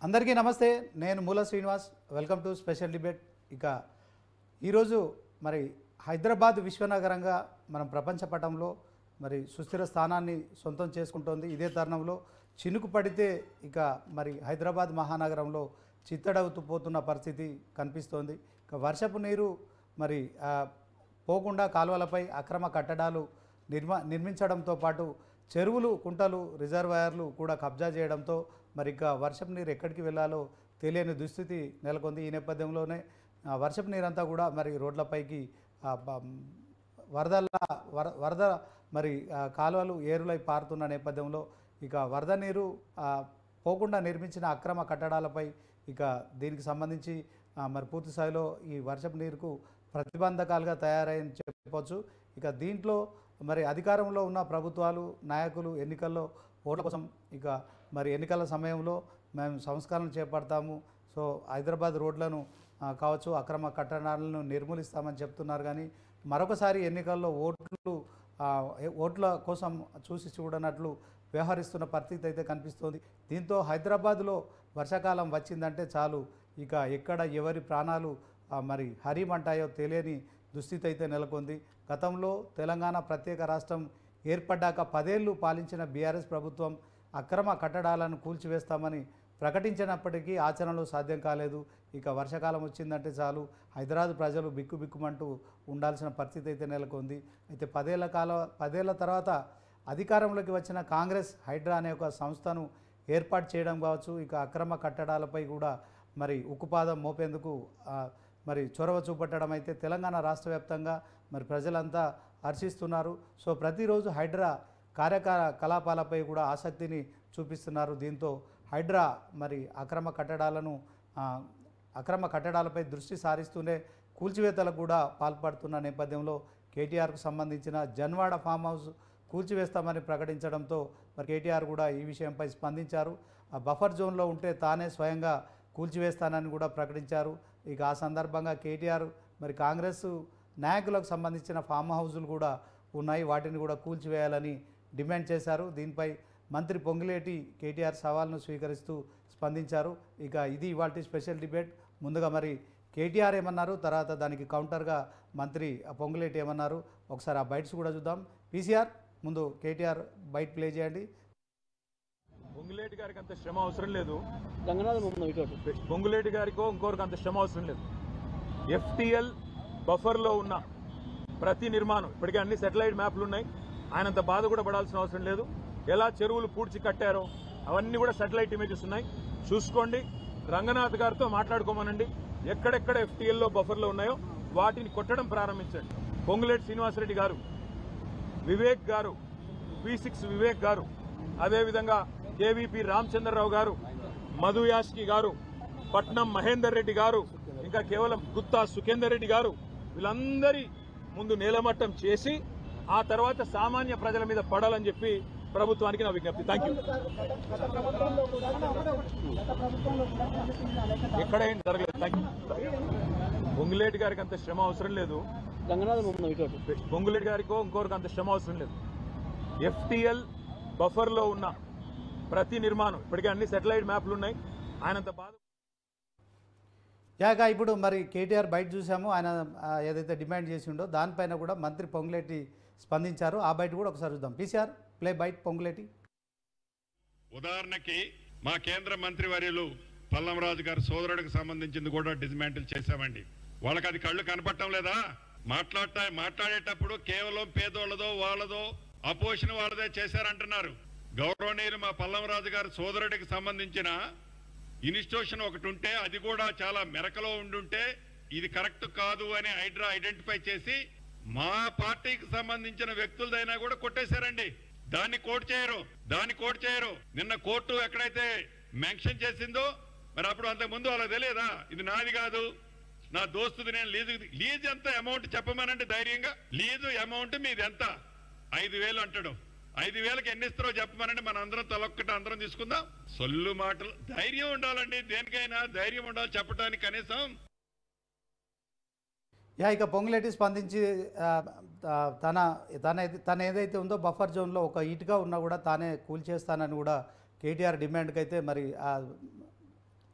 అందరికీ నమస్తే. నేను మూల Srinivas. Welcome to special debate. ఇక ఈరోజు మరి హైదరాబాద్ విశ్వనగరంగా మనం ప్రపంచ పటంలో మరి సుస్థిర స్థానాన్ని సొంతం చేసుకుంటోంది. ఇదే తరుణంలో చినుకు పడితే ఇక మరి హైదరాబాద్ మహానగరంలో చిత్తడవుతూ పోతున్న పరిస్థితి కనిపిస్తోంది. ఇక వర్షపు నీరు మరి పోకుండా కాలువలపై అక్రమ కట్టడాలు నిర్మించడంతో పాటు చెరువులు, కుంటలు, రిజర్వాయర్లు కూడా కబ్జా చేయడంతో మరి ఇక వర్షపు నీరు ఎక్కడికి వెళ్ళాలో తెలియని దుస్థితి నెలకొంది. ఈ నేపథ్యంలోనే వర్షపు నీరంతా కూడా మరి రోడ్లపైకి వరద మరి కాలువలు ఏరులై పారుతున్న నేపథ్యంలో ఇక వరద నీరు పోకుండా నిర్మించిన అక్రమ కట్టడాలపై ఇక దీనికి సంబంధించి మరి పూర్తి స్థాయిలో ఈ వర్షపు నీరుకు ప్రతిబంధకాలుగా తయారని చెప్పవచ్చు. ఇక దీంట్లో మరి అధికారంలో ఉన్న ప్రభుత్వాలు, నాయకులు ఎన్నికల్లో ఓట్ల కోసం ఇక మరి ఎన్నికల సమయంలో మేము సంస్కరణలు చేపడతాము, సో హైదరాబాద్ రోడ్లను కావచ్చు అక్రమ కట్టడాలను నిర్మూలిస్తామని చెప్తున్నారు. కానీ మరొకసారి ఎన్నికల్లో ఓట్ల కోసం చూసి చూడనట్లు వ్యవహరిస్తున్న పరిస్థితి అయితే కనిపిస్తోంది. దీంతో హైదరాబాద్లో వర్షాకాలం వచ్చిందంటే చాలు ఇక ఎక్కడ ఎవరి ప్రాణాలు మరి హరిమంటాయో తెలియని దుస్థితి అయితే నెలకొంది. గతంలో తెలంగాణ ప్రత్యేక రాష్ట్రం ఏర్పడ్డాక 10 ఏళ్లు పాలించిన బీఆర్ఎస్ ప్రభుత్వం అక్రమ కట్టడాలను కూల్చివేస్తామని ప్రకటించినప్పటికీ ఆచరణలో సాధ్యం కాలేదు. ఇక వర్షాకాలం వచ్చిందంటే చాలు హైదరాబాద్ ప్రజలు బిక్కుబిక్కుమంటూ ఉండాల్సిన పరిస్థితి అయితే నెలకొంది. అయితే 10 ఏళ్ల తర్వాత అధికారంలోకి వచ్చిన కాంగ్రెస్ హైడ్రా అనే ఒక సంస్థను ఏర్పాటు చేయడం కావచ్చు, ఇక అక్రమ కట్టడాలపై కూడా మరి ఉక్కుపాదం మోపేందుకు మరి చొరవ చూపట్టడం అయితే తెలంగాణ రాష్ట్ర వ్యాప్తంగా మరి ప్రజలంతా హర్షిస్తున్నారు. సో ప్రతిరోజు హైడ్రా కార్యకలాపాలపై కూడా ఆసక్తిని చూపిస్తున్నారు. దీంతో హైడ్రా మరి అక్రమ కట్టడాలపై దృష్టి సారిస్తూనే కూల్చివేతలకు కూడా పాల్పడుతున్న నేపథ్యంలో కేటీఆర్కు సంబంధించిన జన్వాడ ఫామ్ హౌస్ కూల్చివేస్తామని ప్రకటించడంతో మరి కేటీఆర్ కూడా ఈ విషయంపై స్పందించారు. ఆ బఫర్ జోన్లో ఉంటే తానే స్వయంగా కూల్చివేస్తానని కూడా ప్రకటించారు. ఇక ఆ సందర్భంగా కేటీఆర్ మరి కాంగ్రెస్ నాయకులకు సంబంధించిన ఫామ్ హౌజులు కూడా ఉన్నాయి, వాటిని కూడా కూల్చివేయాలని డిమాండ్ చేశారు. దీనిపై మంత్రి పొంగులేటి కేటీఆర్ సవాల్ను స్వీకరిస్తూ స్పందించారు. ఇక ఇది ఇవాల్టి స్పెషల్ డిబేట్. ముందుగా మరి కేటీఆర్ ఏమన్నారు, తర్వాత దానికి కౌంటర్గా మంత్రి పొంగులేటి ఏమన్నారు, ఒకసారి ఆ బైట్స్ కూడా చూద్దాం. పీసీఆర్ ముందు కేటీఆర్ బైట్ ప్లే చేయండి. పొంగులేటి గారికి అంత శ్రమ అవసరం లేదు, పొంగులేటి గారికో ఇంకోరికి అంత శ్రమ అవసరం లేదు. ఎఫ్టీఎల్ బఫర్లో ఉన్న ప్రతి నిర్మాణం ఇప్పటికే అన్ని సెటిలైట్ మ్యాప్లు ఉన్నాయి, ఆయనంత బాధ కూడా పడాల్సిన అవసరం లేదు. ఎలా చెరువులు పూడ్చి కట్టారో అవన్నీ కూడా సెటిలైట్ ఇమేజెస్ ఉన్నాయి, చూసుకోండి. రంగనాథ్ గారితో మాట్లాడుకోమనండి, ఎక్కడెక్కడ ఎఫ్టీఎల్లో బఫర్లో ఉన్నాయో వాటిని కొట్టడం ప్రారంభించండి. పొంగులేటి శ్రీనివాసరెడ్డి గారు, వివేక్ గారు, P6 వివేక్ గారు, అదేవిధంగా కేవీపీ రామచంద్రరావు గారు, మధు యాష్కి గారు, పట్నం మహేందర్ రెడ్డి గారు, ఇంకా కేవలం గుత్తా సుఖేందర్ రెడ్డి గారు, వీళ్ళందరి ముందు నేలమట్టం చేసి ఆ తర్వాత సామాన్య ప్రజల మీద పడాలని చెప్పి ప్రభుత్వానికి నా విజ్ఞప్తి. Thank you. ఎక్కడ ఏం జరగలేదు. Thank you. పొంగులేటి గారికి అంత శ్రమ అవసరం లేదు, పొంగులేటి గారికో ఇంకోరికి అంత శ్రమ అవసరం లేదు. ఎఫ్టీఎల్ బఫర్లో ఉన్న ప్రతి నిర్మాణం ఇప్పటికే అన్ని సెటిలైట్ మ్యాప్లు ఉన్నాయి, ఆయనంత బాధ. యాగా ఇప్పుడు మరి కేటీఆర్ బయట చూసాము, ఆయన ఏదైతే డిమాండ్ చేసి ఉండో దానిపైన కూడా మంత్రి పొంగులేటి స్పందించారు. ఆ బయట కూడా ఒకసారి చూద్దాం. PCR play bite Ponguleti. ఉదాహరణకి మా కేంద్ర మంత్రి వర్యులు పల్లంరాజు గారి సోదరుడికి సంబంధించింది కూడా డిస్మాంటిల్ చేశామండి. వాళ్ళకి అది కళ్ళు కనపడటం లేదా? మాట్లాడేటప్పుడు కేవలం పేదోళ్ళదో వాళ్ళదో అపోజిషన్ వాళ్ళదే చేశారంటున్నారు. గౌరవనీయులు మా పల్లంరాజు గారి సోదరుడికి సంబంధించిన ఇన్స్టిట్యూషన్ ఒకటి ఉంటే అది కూడా చాలా మెరకలో ఉండుంటే ఇది కరెక్ట్ కాదు అని హైడ్రా ఐడెంటిఫై చేసి మా పార్టీకి సంబంధించిన వ్యక్తులదైనా కూడా కొట్టేశారండి. దాన్ని కోట్ చేయరు. నిన్న కోర్టు ఎక్కడైతే మెన్షన్ చేసిందో మరి అప్పుడు అంతకుముందు వాళ్ళకి తెలియదా ఇది నాది కాదు, నా దోస్తుది, నేను లీజ్ ఎంత అమౌంట్ చెప్పమనండి ధైర్యంగా. లీజు అమౌంట్ మీది ఎంత? 5,000 అంటాడు. 5,000కి ఎన్ని ఇస్తారో చెప్పమనండి, మన అందరం తలొక్కటి అందరం తీసుకుందాం. సొల్లు మాటలు. ధైర్యం ఉండాలండి, దేనికైనా ధైర్యం ఉండాలి చెప్పడానికి కనీసం. ఇక పొంగులేటి స్పందించి తన ఏదైతే ఉందో బఫర్ జోన్లో ఒక ఇటుగా ఉన్నా కూడా తానే కూల్చేస్తానని కూడా కేటీఆర్ డిమాండ్కి అయితే మరి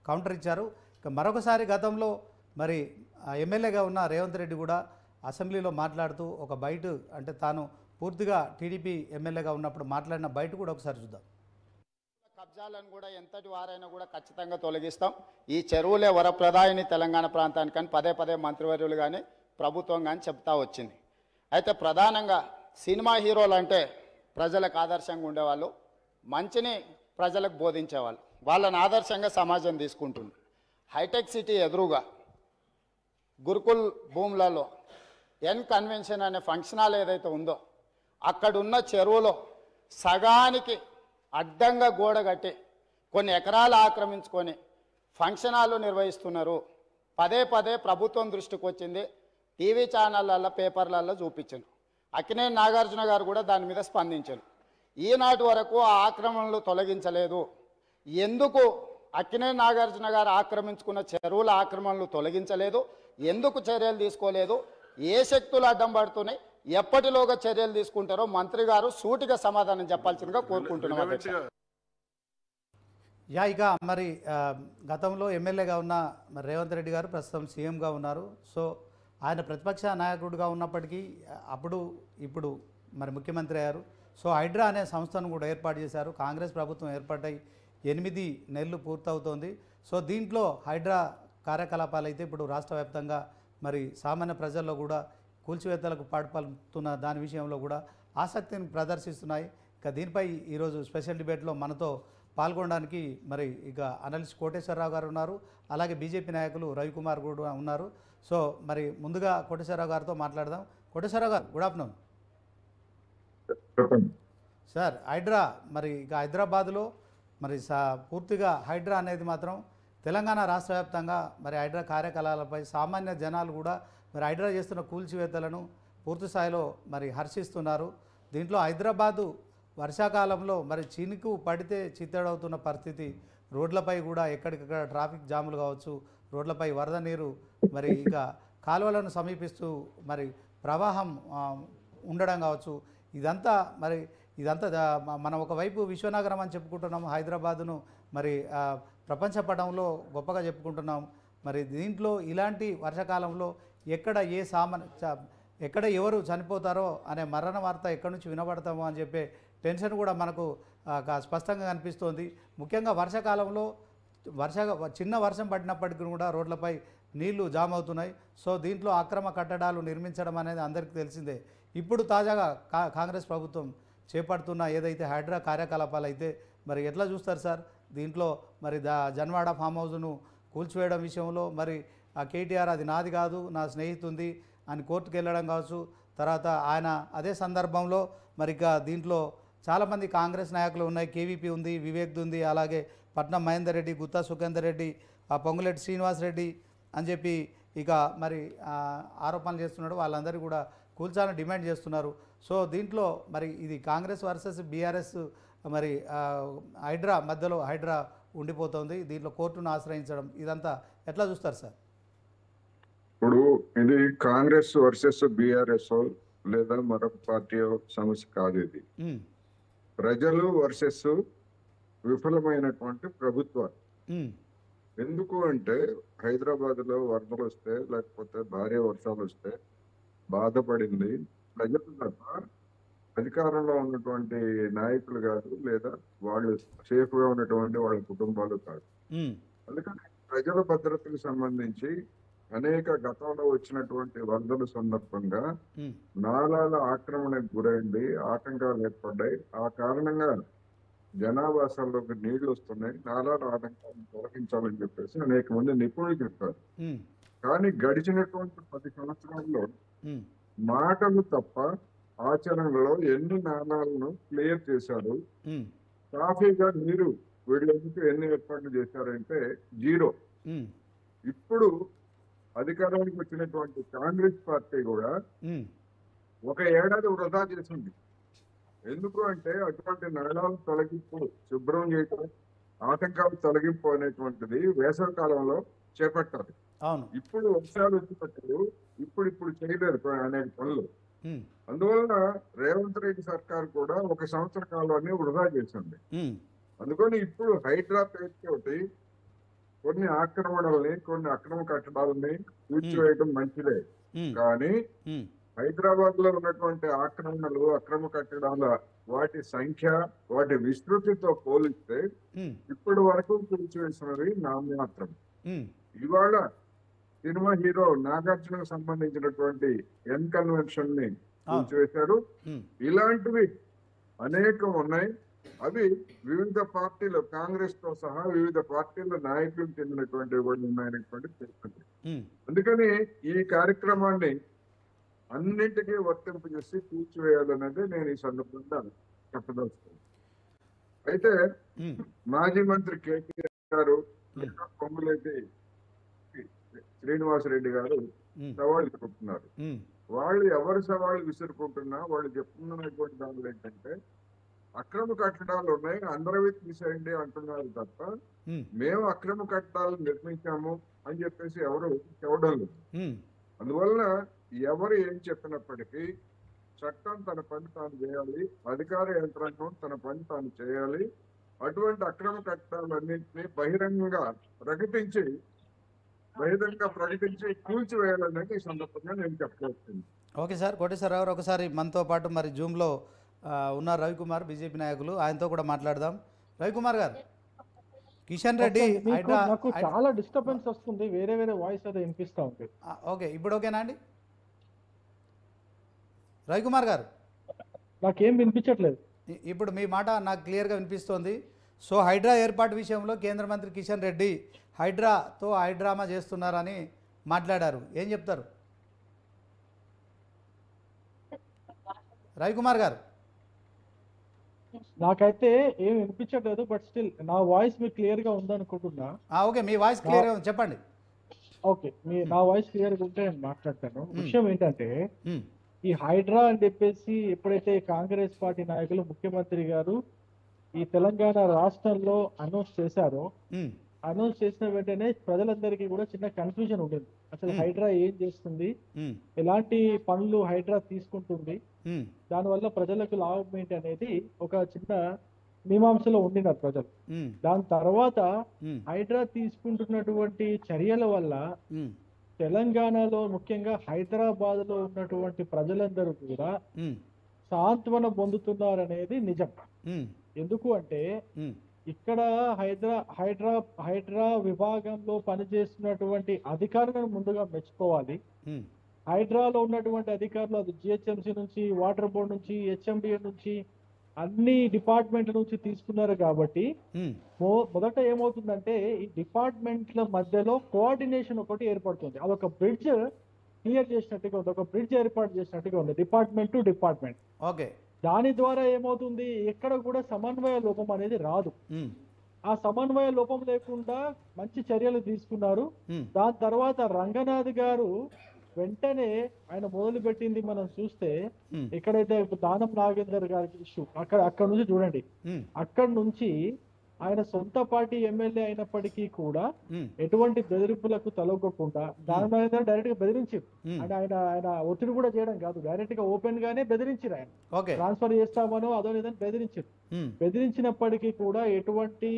కౌంటర్ ఇచ్చారు. ఇక మరొకసారి గతంలో మరి ఎమ్మెల్యేగా ఉన్న రేవంత్ రెడ్డి కూడా అసెంబ్లీలో మాట్లాడుతూ ఒక బయట అంటే తాను పూర్తిగా టీడీపీ ఎమ్మెల్యేగా ఉన్నప్పుడు మాట్లాడిన బయట కూడా ఒకసారి చూద్దాం. కబ్జాలను కూడా ఎంతటి వారైనా కూడా ఖచ్చితంగా తొలగిస్తాం. ఈ చెరువులే వరప్రదాయిని తెలంగాణ ప్రాంతానికి అని పదే పదే మంత్రివర్యులు కానీ ప్రభుత్వం కానీ చెప్తా వచ్చింది. అయితే ప్రధానంగా సినిమా హీరోలు అంటే ప్రజలకు ఆదర్శంగా ఉండేవాళ్ళు, మంచిని ప్రజలకు బోధించేవాళ్ళు, వాళ్ళని ఆదర్శంగా సమాజం తీసుకుంటుంది. హైటెక్ సిటీ ఎదురుగా గురుకుల్ భూములలో ఎన్ కన్వెన్షన్ అనే ఫంక్షన్ హాల్ ఏదైతే ఉందో అక్కడున్న చెరువులో సగానికి అడ్డంగా గోడ కట్టి కొన్ని ఎకరాలు ఆక్రమించుకొని ఫంక్షన్ హాల్ నిర్వహిస్తున్నారు. పదే పదే ప్రభుత్వం దృష్టికి వచ్చింది, టీవీ ఛానళ్ళల్లో పేపర్లలో చూపించారు. అక్కినేని నాగార్జున గారు కూడా దాని మీద స్పందించారు. ఈనాటి వరకు ఆ ఆక్రమణలు తొలగించలేదు. ఎందుకు అక్కినేని నాగార్జున గారు ఆక్రమించుకున్న చెరువుల ఆక్రమణలు తొలగించలేదు, ఎందుకు చర్యలు తీసుకోలేదు, ఏ శక్తులు అడ్డం పడుతున్నాయి, ఎప్పటిలోగా చర్యలు తీసుకుంటారో మంత్రి గారు సూటిగా సమాధానం చెప్పాల్సిందిగా కోరుకుంటున్నాం. ఇక మరి గతంలో ఎమ్మెల్యేగా ఉన్న మరి రేవంత్ రెడ్డి గారు ప్రస్తుతం సీఎంగా ఉన్నారు. సో ఆయన ప్రతిపక్ష నాయకుడిగా ఉన్నప్పటికీ అప్పుడు ఇప్పుడు మరి ముఖ్యమంత్రి అయ్యారు. సో హైడ్రా అనే సంస్థను కూడా ఏర్పాటు చేశారు. కాంగ్రెస్ ప్రభుత్వం ఏర్పాటై 8 నెలలు పూర్తవుతోంది. సో దీంట్లో హైడ్రా కార్యకలాపాలు అయితే ఇప్పుడు రాష్ట్ర వ్యాప్తంగా మరి సామాన్య ప్రజల్లో కూడా కూల్చివేతలకు పాటుపడుతున్న దాని విషయంలో కూడా ఆసక్తిని ప్రదర్శిస్తున్నాయి. ఇక దీనిపై ఈరోజు స్పెషల్ డిబేట్లో మనతో పాల్గొనడానికి మరి ఇక అనలిస్ట్ కోటేశ్వరరావు గారు ఉన్నారు, అలాగే బీజేపీ నాయకులు రవికుమార్ కూడా ఉన్నారు. సో మరి ముందుగా కోటేశ్వరరావు గారితో మాట్లాడదాం. కోటేశ్వరరావు గారు, గుడ్ ఆఫ్టర్నూన్ సార్. హైడ్రా మరి ఇక హైదరాబాద్లో మరి పూర్తిగా హైడ్రా అనేది మాత్రం తెలంగాణ రాష్ట్ర వ్యాప్తంగా మరి హైడ్రా కార్యకలాపాలపై సామాన్య జనాలు కూడా మరి హైడ్రా చేస్తున్న కూల్చివేతలను పూర్తి స్థాయిలో మరి హర్షిస్తున్నారు. దీంట్లో హైదరాబాదు వర్షాకాలంలో మరి చినుకు పడితే చిత్తడవుతున్న పరిస్థితి, రోడ్లపై కూడా ఎక్కడికక్కడ ట్రాఫిక్ జాములు కావచ్చు, రోడ్లపై వరద నీరు మరి ఇక కాలువలను సమీపిస్తూ మరి ప్రవాహం ఉండడం కావచ్చు. ఇదంతా మనం ఒకవైపు విశ్వనగరం అని చెప్పుకుంటున్నాము, హైదరాబాదును మరి ప్రపంచ పటంలో గొప్పగా చెప్పుకుంటున్నాం. మరి దీంట్లో ఇలాంటి వర్షాకాలంలో ఎక్కడ ఎవరు చనిపోతారో అనే మరణ వార్త ఎక్కడి నుంచి వినబడతామో అని చెప్పే టెన్షన్ కూడా మనకు స్పష్టంగా కనిపిస్తోంది. ముఖ్యంగా వర్షాకాలంలో చిన్న వర్షం పడినప్పటికీ కూడా రోడ్లపై నీళ్లు జామ్ అవుతున్నాయి. సో దీంట్లో అక్రమ కట్టడాలు నిర్మించడం అనేది అందరికీ తెలిసిందే. ఇప్పుడు తాజాగా కాంగ్రెస్ ప్రభుత్వం చేపడుతున్న ఏదైతే హైడ్రా కార్యకలాపాలు అయితే మరి ఎట్లా చూస్తారు సార్? దీంట్లో మరి జన్వాడ ఫామ్ హౌస్ను కూల్చివేయడం విషయంలో మరి ఆ కేటీఆర్ అది నాది కాదు నా స్నేహితుంది అని కోర్టుకు వెళ్ళడం కావచ్చు. తర్వాత ఆయన అదే సందర్భంలో మరి ఇక దీంట్లో చాలామంది కాంగ్రెస్ నాయకులు ఉన్నాయి, కేవీపీ ఉంది, వివేక్ ఉంది, అలాగే పట్నం మహేందర్ రెడ్డి, గుత్తా సుఖేందర్ రెడ్డి, పొంగులేటి శ్రీనివాస్ రెడ్డి అని చెప్పి ఇక మరి ఆరోపణలు చేస్తున్నాడు. వాళ్ళందరూ కూడా కూల్చాలని డిమాండ్ చేస్తున్నారు. సో దీంట్లో మరి ఇది కాంగ్రెస్ వర్సెస్ బీఆర్ఎస్ మరి హైడ్రా మధ్యలో హైడ్రా ఉండిపోతుంది. దీంట్లో కోర్టును ఆశ్రయించడం ఇదంతా ఎట్లా చూస్తారు సార్? ఇప్పుడు ఇది కాంగ్రెస్ వర్సెస్ బీఆర్ఎస్ లేదా మరొక పార్టీ సమస్య కాదు. ఇది ప్రజలు వర్సెస్ విఫలమైనటువంటి ప్రభుత్వాలు. ఎందుకు అంటే హైదరాబాద్ లో వరదలు వస్తే లేకపోతే భారీ వర్షాలు వస్తే బాధపడింది ప్రజలు తప్ప అధికారంలో ఉన్నటువంటి నాయకులు కాదు, లేదా వాళ్ళు సేఫ్ గా ఉన్నటువంటి వాళ్ళ కుటుంబాలు కాదు. అందుకని ప్రజల భద్రతకు సంబంధించి అనేక గతంలో వచ్చినటువంటి వరదల సందర్భంగా నాలాల ఆక్రమణకు గురైంది, ఆటంకాలు ఏర్పడ్డాయి. ఆ కారణంగా జనావాసాల్లోకి నీళ్లు వస్తున్నాయి, నాలాల ఆటంకాలను తొలగించాలని చెప్పేసి అనేక మంది నిపుణులు చెప్పారు. కానీ గడిచినటువంటి 10 సంవత్సరాల్లో మాటలు తప్ప ఆచరణలో ఎన్ని నాణాలను క్లియర్ చేశారు, సాఫీగా నీరు వీళ్ళందుకు ఎన్ని ఏర్పాట్లు చేశారంటే 0. ఇప్పుడు అధికారానికి వచ్చినటువంటి కాంగ్రెస్ పార్టీ కూడా 1 ఏడాది వృధా చేసింది. ఎందుకు అంటే అటువంటి నాళాలు తొలగింపు, శుభ్రం చేయటం, ఆటంకాలు తొలగింపు అనేటువంటిది వేసవి కాలంలో చేపట్టాలి. ఇప్పుడు వర్షాలు వచ్చినప్పుడు ఇప్పుడు చేయలేరు అనేక పనులు. అందువల్ల రేవంత్ రెడ్డి సర్కార్ కూడా 1 సంవత్సర కాలాన్ని వృధా చేసింది. అందుకని ఇప్పుడు హైడ్రా పేరుతోటి కొన్ని ఆక్రమణల్ని, కొన్ని అక్రమ కట్టడాలని కూల్చివేయడం మంచిదే. కానీ హైదరాబాద్ లో ఉన్నటువంటి ఆక్రమణలు, అక్రమ కట్టడాల వాటి సంఖ్య, వాటి విస్తృతితో పోలిస్తే ఇప్పటి వరకు కూల్చివేసినవి నామమాత్రం. ఇవాళ సినిమా హీరో నాగార్జునకు సంబంధించినటువంటి ఎన్ కన్వెన్షన్ ని కూల్చివేశారు. ఇలాంటివి అనేకం ఉన్నాయి. అవి వివిధ పార్టీలు, కాంగ్రెస్ తో సహా వివిధ పార్టీల నాయకులకు చెందినటువంటి కూడా ఉన్నాయనేటువంటి తెలుస్తుంది. అందుకని ఈ కార్యక్రమాన్ని అన్నింటికీ వర్తింపజేసి కూల్చివేయాలనేది నేను ఈ సందర్భంగా చెప్పదలుచుకున్నాను. అయితే మాజీ మంత్రి కేటీఆర్ గారు, పొంగులేటి శ్రీనివాసరెడ్డి గారు సవాళ్ళు విసురుకుంటున్నారు. వాళ్ళు ఎవరు సవాళ్ళు విసురుకుంటున్నా వాళ్ళు చెప్తున్నటువంటి దానిలో ఏంటంటే అక్రమ కట్టడాలు ఉన్నాయి, అందరవి తీసేయండి అంటున్నారు తప్ప మేము అక్రమ కట్టడాలు నిర్మించాము అని చెప్పేసి ఎవరు చెప్పడం లేదు. అందువలన ఎవరు ఏం చెప్పినప్పటికీ చట్టం తన పని తాను చేయాలి, అధికార యంత్రాంగం తన పని తాను చేయాలి. అటువంటి అక్రమ కట్టడాలన్నింటినీ బహిరంగంగా ప్రకటించి కూల్చివేయాలనేది ఈ సందర్భంగా నేను చెప్పవచ్చు. ఓకే సార్, కోటేశ్వరరావు గారు ఒకసారి మనతో పాటు మరి జూమ్లో ఉన్నారు రవికుమార్, బీజేపీ నాయకులు, ఆయనతో కూడా మాట్లాడదాం. రవికుమార్ గారు, కిషన్ రెడ్డి నాకు చాలా డిస్టర్బెన్స్ వస్తుంది, వేరే వేరే వాయిస్ అదే వినిపిస్తూ ఉంది. ఓకే, ఇప్పుడు ఓకేనా అండి రవికుమార్ గారు? నాకేం వినిపించట్లేదు. ఇప్పుడు మీ మాట నాకు క్లియర్గా వినిపిస్తోంది. సో హైడ్రా ఏర్పాటు విషయంలో కేంద్ర మంత్రి కిషన్ రెడ్డి హైడ్రాతో హైడ్రామా చేస్తున్నారని మాట్లాడారు, ఏం చెప్తారు రవికుమార్ గారు? నాకైతే ఏం వినిపించట్లేదు, బట్ స్టిల్ నా వాయిస్ మీకు క్లియర్ గా ఉందనుకుంటున్నా. ఓకే, మీ వాయిస్ క్లియర్ చెప్పండి. ఓకే, నా వాయిస్ క్లియర్ గా ఉంటే నేను మాట్లాడతాను. విషయం ఏంటంటే ఈ హైడ్రా అని చెప్పేసి ఎప్పుడైతే కాంగ్రెస్ పార్టీ నాయకులు, ముఖ్యమంత్రి గారు ఈ తెలంగాణ రాష్ట్రంలో అనౌన్స్ చేశారో, అనౌన్స్ చేసిన వెంటనే ప్రజలందరికీ కూడా చిన్న కన్ఫ్యూజన్ ఉండేది. అసలు హైడ్రా ఏం చేస్తుంది, ఎలాంటి పనులు హైడ్రా తీసుకుంటుంది, దానివల్ల ప్రజలకు లాభం ఏంటి అనేది ఒక చిన్న మీమాంసలో ఉండినారు ప్రజలు. దాని తర్వాత హైడ్రా తీసుకుంటున్నటువంటి చర్యల వల్ల తెలంగాణలో, ముఖ్యంగా హైదరాబాద్ లో ఉన్నటువంటి ప్రజలందరూ కూడా సాంత్వన పొందుతున్నారనేది నిజం. ఎందుకు అంటే ఇక్కడ హైడ్రా విభాగంలో పనిచేస్తున్నటువంటి అధికారులను ముందుగా మెచ్చుకోవాలి. హైడ్రాలో ఉన్నటువంటి అధికారులు, అది జిహెచ్ఎంసీ నుంచి, వాటర్ బోర్డు నుంచి, హెచ్ఎండిఏ నుంచి, అన్ని డిపార్ట్మెంట్ల నుంచి తీసుకున్నారు. కాబట్టి మొదట ఏమవుతుందంటే ఈ డిపార్ట్మెంట్ల మధ్యలో కోఆర్డినేషన్ ఒకటి ఏర్పడుతుంది. అదొక బ్రిడ్జ్ క్లియర్ చేసినట్టుగా ఉంది, ఒక బ్రిడ్జ్ ఏర్పాటు చేసినట్టుగా ఉంది, డిపార్ట్మెంట్ టు డిపార్ట్మెంట్. ఓకే, దాని ద్వారా ఏమవుతుంది, ఎక్కడ కూడా సమన్వయ లోపం అనేది రాదు. ఆ సమన్వయ లోపం లేకుండా మంచి చర్యలు తీసుకున్నారు. దాని తర్వాత రంగనాథ్ గారు వెంటనే ఆయన మొదలు పెట్టింది మనం చూస్తే, ఎక్కడైతే దానం నాగేందర్ గారి ఇష్యూ, అక్కడ నుంచి చూడండి, అక్కడ నుంచి ఆయన సొంత పార్టీ ఎమ్మెల్యే అయినప్పటికీ కూడా ఎటువంటి బెదిరింపులకు తలొగ్గకుండా, దానం నాగేందర్ డైరెక్ట్ గా బెదిరించారు. అంటే ఆయన ఒత్తిడి కూడా చేయడం కాదు, డైరెక్ట్ గా ఓపెన్ గానే బెదిరించారు. ఆయన ట్రాన్స్ఫర్ చేస్తామనో అదో లేదని బెదిరించారు. బెదిరించినప్పటికీ కూడా ఎటువంటి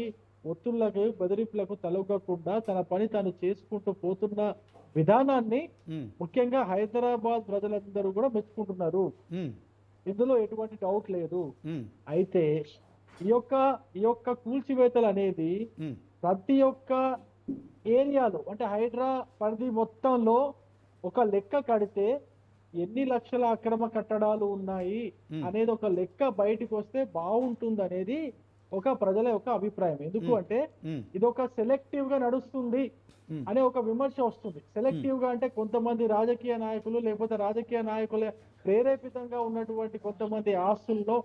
ఒత్తులకు, బెదిరింపులకు తలొగ్గకుండా తన పని తాను చేసుకుంటూ పోతున్న విధానాన్ని ముఖ్యంగా హైదరాబాద్ ప్రజలందరూ కూడా మెచ్చుకుంటున్నారు. ఇందులో ఎటువంటి డౌట్ లేదు. అయితే ఈ యొక్క కూల్చివేతలు అనేది ప్రతి ఒక్క ఏరియాలో, అంటే హైడ్రా పరిధి మొత్తంలో ఒక లెక్క కడితే ఎన్ని లక్షల అక్రమ కట్టడాలు ఉన్నాయి అనేది ఒక లెక్క బయటకు వస్తే బాగుంటుంది అనేది ఒక ప్రజల యొక్క అభిప్రాయం. ఎందుకు అంటే ఇది ఒక సెలెక్టివ్ గా నడుస్తుంది అనే ఒక విమర్శ వస్తుంది. సెలెక్టివ్ గా అంటే కొంతమంది రాజకీయ నాయకులు, లేకపోతే రాజకీయ నాయకుల ప్రేరేపితంగా ఉన్నటువంటి కొంతమంది ఆస్తుల్లో,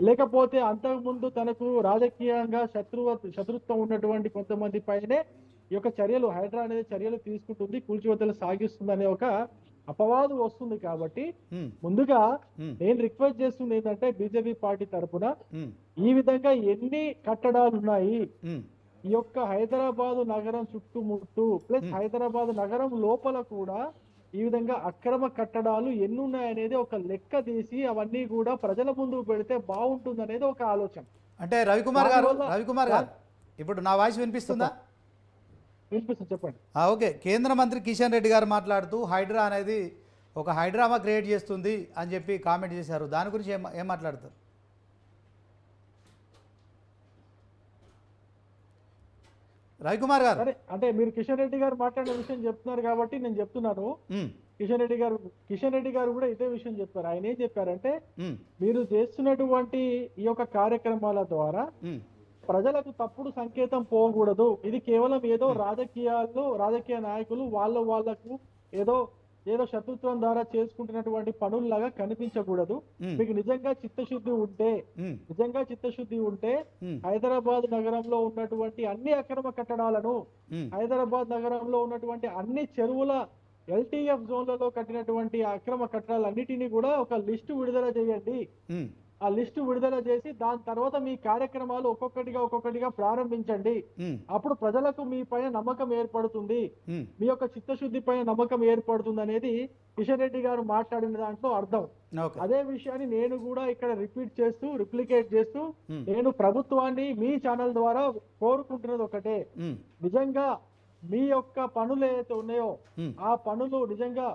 లేకపోతే అంతకుముందు తనకు రాజకీయంగా శత్రుత్వం ఉన్నటువంటి కొంతమంది పైనే ఈ యొక్క చర్యలు, హైడ్రా అనేది చర్యలు తీసుకుంటుంది, కూల్చివేతలు సాగిస్తుంది అనే ఒక అపవాదు వస్తుంది. కాబట్టి ముందుగా నేను రిక్వెస్ట్ చేస్తుంది ఏంటంటే బీజేపీ పార్టీ తరఫున ఈ విధంగా ఎన్ని కట్టడాలు ఉన్నాయి, ఈ యొక్క హైదరాబాదు నగరం చుట్టుముట్టు ప్లస్ హైదరాబాద్ నగరం లోపల కూడా ఈ విధంగా అక్రమ కట్టడాలు ఎన్ని ఉన్నాయనేది ఒక లెక్క తీసి అవన్నీ కూడా ప్రజల ముందుకు పెడితే బాగుంటుంది అనేది ఒక ఆలోచన. అంటే రవికుమార్ గారు ఇప్పుడు నా వాయిస్ వినిపిస్తుందా? వినిపిస్తుంది, చెప్పండి. ఓకే, కేంద్ర మంత్రి కిషన్ రెడ్డి గారు మాట్లాడుతూ హైడ్రా అనేది ఒక హైడ్రామా క్రియేట్ చేస్తుంది అని చెప్పి కామెంట్ చేశారు. దాని గురించి ఏం మాట్లాడతారు? రవికుమార్ గారు, సరే, అంటే మీరు కిషన్ రెడ్డి గారు మాట్లాడిన విషయం చెప్తున్నారు కాబట్టి నేను చెప్తున్నాను. కిషన్ రెడ్డి గారు కూడా ఇదే విషయం చెప్పారు. ఆయన ఏం చెప్పారంటే, మీరు చేస్తున్నటువంటి ఈ యొక్క కార్యక్రమాల ద్వారా ప్రజలకు తప్పుడు సంకేతం పోకూడదు. ఇది కేవలం ఏదో రాజకీయ నాయకులు వాళ్ళకు ఏదో శత్రుత్వం ద్వారా చేసుకుంటున్నటువంటి పనుల్లాగా కనిపించకూడదు. మీకు నిజంగా చిత్తశుద్ధి ఉంటే హైదరాబాద్ నగరంలో ఉన్నటువంటి అన్ని అక్రమ కట్టడాలను, హైదరాబాద్ నగరంలో ఉన్నటువంటి అన్ని చెరువుల LTF జోన్లలో కట్టినటువంటి అక్రమ కట్టడాలన్నిటినీ కూడా ఒక లిస్టు విడుదల చేయండి. ఆ లిస్టు విడుదల చేసి దాని తర్వాత మీ కార్యక్రమాలు ఒక్కొక్కటిగా ప్రారంభించండి. అప్పుడు ప్రజలకు మీ పైన నమ్మకం ఏర్పడుతుంది, మీ యొక్క చిత్తశుద్ధి పైన నమ్మకం ఏర్పడుతుంది అనేది కిషన్ రెడ్డి గారు మాట్లాడిన దాంట్లో అర్థం. అదే విషయాన్ని నేను కూడా ఇక్కడ రిప్లికేట్ చేస్తూ నేను ప్రభుత్వాన్ని మీ ఛానల్ ద్వారా కోరుకుంటున్నది ఒకటే, నిజంగా మీ యొక్క పనులు ఏదైతే ఉన్నాయో ఆ పనులు నిజంగా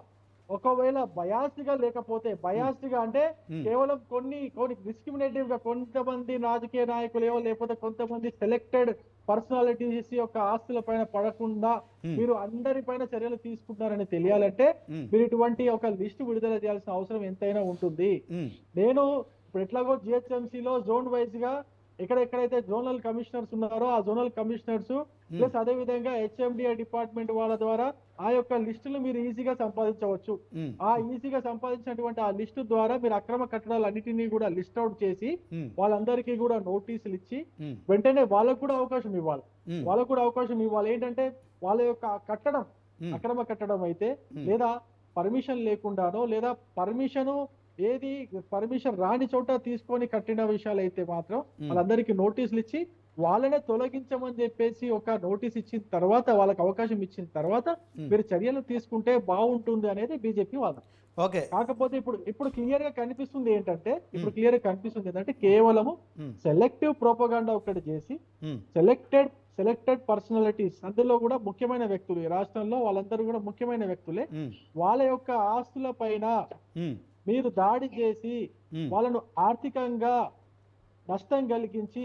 ఒకవేళ బయాస్డ్గా లేకపోతే, బయాస్డ్గా అంటే కేవలం కొన్ని డిస్క్రిమినేటివ్ గా కొంతమంది రాజకీయ నాయకులేవో లేకపోతే కొంతమంది సెలెక్టెడ్ పర్సనాలిటీస్ యొక్క ఆస్తుల పైన పడకుండా మీరు అందరి పైన చర్యలు తీసుకుంటారని తెలియాలంటే మీరు ఇటువంటి ఒక లిస్టు విడుదల చేయాల్సిన అవసరం ఎంతైనా ఉంటుంది. నేను ఇప్పుడు ఎట్లాగో GHMCలో జోన్ వైజ్ గా ఎక్కడెక్కడైతే జోనల్ కమిషనర్స్ ఉన్నారో ఆ జోనల్ కమిషనర్స్ ప్లస్ అదే విధంగా HMDA డిపార్ట్మెంట్ వాళ్ళ ద్వారా ఆ యొక్క లిస్టులు మీరు ఈజీగా సంపాదించవచ్చు. ఆ ఈజీగా సంపాదించినటువంటి ఆ లిస్టు ద్వారా మీరు అక్రమ కట్టడాలన్నిటినీ కూడా లిస్ట్ అవుట్ చేసి వాళ్ళందరికీ కూడా నోటీసులు ఇచ్చి వెంటనే వాళ్ళకు కూడా అవకాశం ఇవ్వాలి. ఏంటంటే వాళ్ళ యొక్క కట్టడం అక్రమ కట్టడం అయితే లేదా పర్మిషన్ లేకుండానో లేదా పర్మిషన్ రాని చోట తీసుకొని కట్టిన విషయాలు అయితే మాత్రం వాళ్ళందరికీ నోటీసులు ఇచ్చి వాళ్ళనే తొలగించమని చెప్పేసి ఒక నోటీస్ ఇచ్చిన తర్వాత వాళ్ళకి అవకాశం ఇచ్చిన తర్వాత మీరు చర్యలు తీసుకుంటే బాగుంటుంది అనేది బీజేపీ వాదన. కాకపోతే ఇప్పుడు క్లియర్ గా కనిపిస్తుంది ఏంటంటే కేవలము సెలెక్టివ్ ప్రోపగాండా ఒకటి చేసి సెలెక్టెడ్ పర్సనాలిటీస్, అందులో కూడా ముఖ్యమైన వ్యక్తులు, ఈ రాష్ట్రంలో వాళ్ళందరూ కూడా ముఖ్యమైన వ్యక్తులే, వాళ్ళ యొక్క ఆస్తుల పైన మీరు దాడి చేసి వాళ్ళను ఆర్థికంగా నష్టం కలిగించి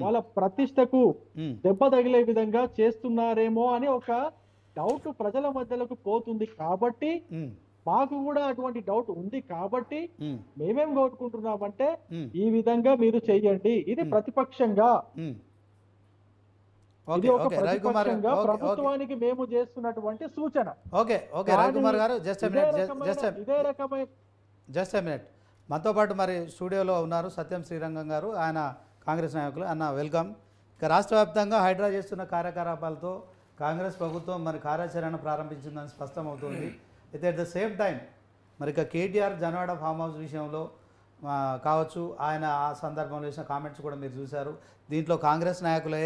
వాళ్ళ ప్రతిష్టకు దెబ్బ తగిలే విధంగా చేస్తున్నారేమో అని ఒక డౌట్ ప్రజల మధ్యలోకి పోతుంది. కాబట్టి మాకు కూడా అటువంటి డౌట్ ఉంది కాబట్టి మేమేం కోరుకుంటున్నామంటే ఈ విధంగా మీరు చెయ్యండి. ఇది ప్రతిపక్షంగా ప్రభుత్వానికి మేము చేస్తున్నటువంటి సూచన. ఇదే రకమైన జస్ట్ ఎ మినిట్, మనతో పాటు మరి స్టూడియోలో ఉన్నారు సత్యం శ్రీరంగం గారు, ఆయన కాంగ్రెస్ నాయకులు. అన్న వెల్కమ్. ఇక రాష్ట్ర వ్యాప్తంగా హైడ్రా చేస్తున్న కార్యకలాపాలతో కాంగ్రెస్ ప్రభుత్వం మరి కార్యాచరణ ప్రారంభించిందని స్పష్టమవుతుంది. అయితే అట్ ద సేమ్ టైం మరి ఇక కేటీఆర్ జనవాడ ఫామ్ హౌస్ విషయంలో కావచ్చు, ఆయన ఆ సందర్భంలో వేసిన కామెంట్స్ కూడా మీరు చూశారు. దీంట్లో కాంగ్రెస్ నాయకులే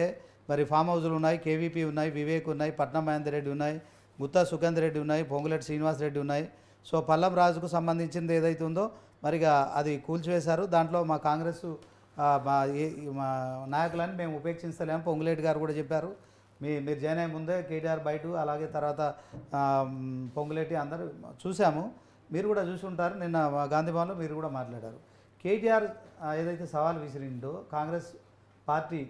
మరి ఫామ్ హౌజులు ఉన్నాయి, KVP ఉన్నాయి, వివేక్ ఉన్నాయి, పట్నం మహేందర్ రెడ్డి ఉన్నాయి, గుత్తా సుఖేందర్ రెడ్డి ఉన్నాయి, పొంగులేటి శ్రీనివాస్ రెడ్డి ఉన్నాయి. సో పల్లం రాజుకు సంబంధించింది ఏదైతే ఉందో మరిగా అది కూల్చివేశారు. దాంట్లో మా కాంగ్రెస్ మా నాయకులని మేము ఉపేక్షించలేము పొంగులేటి గారు కూడా చెప్పారు. మీరు జాయిన్ అయ్యే ముందే కేటీఆర్ బయట, అలాగే తర్వాత పొంగులేటి అందరూ చూసాము, మీరు కూడా చూసి ఉంటారు. నిన్న గాంధీ భవన్లో మీరు కూడా మాట్లాడారు. కేటీఆర్ ఏదైతే సవాల్ విసిరిందో కాంగ్రెస్ పార్టీ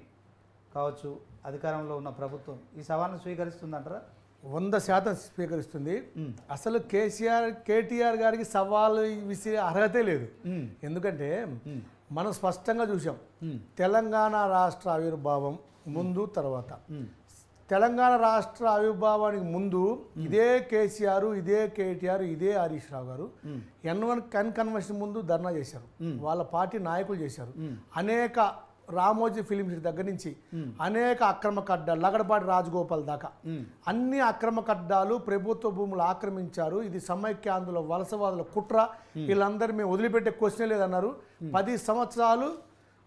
కావచ్చు, అధికారంలో ఉన్న ప్రభుత్వం ఈ సవాల్ను స్వీకరిస్తుందంటారా? 100% స్వీకరిస్తుంది. అసలు కేటీఆర్ గారికి సవాలు విసిరే అర్హతే లేదు. ఎందుకంటే మనం స్పష్టంగా చూసాం తెలంగాణ రాష్ట్ర ఆవిర్భావం ముందు తర్వాత. తెలంగాణ రాష్ట్ర ఆవిర్భావానికి ముందు ఇదే కేసీఆర్, ఇదే కేటీఆర్, ఇదే హరీష్ రావు గారు N1 కన్వెన్షన్ ముందు ధర్నా చేశారు. వాళ్ళ పార్టీ నాయకులు చేశారు. అనేక రామోజీ ఫిలిం సిటీ దగ్గర నుంచి అనేక అక్రమ కడ్డాలు, లగడపాటి రాజగోపాల్ దాకా అన్ని అక్రమ కడ్డాలు, ప్రభుత్వ భూములు ఆక్రమించారు. ఇది సమైక్యాంధ్రుల వలసవాదుల కుట్ర, వీళ్ళందరూ మేము వదిలిపెట్టే క్వశ్చన్ లేదన్నారు. 10 సంవత్సరాలు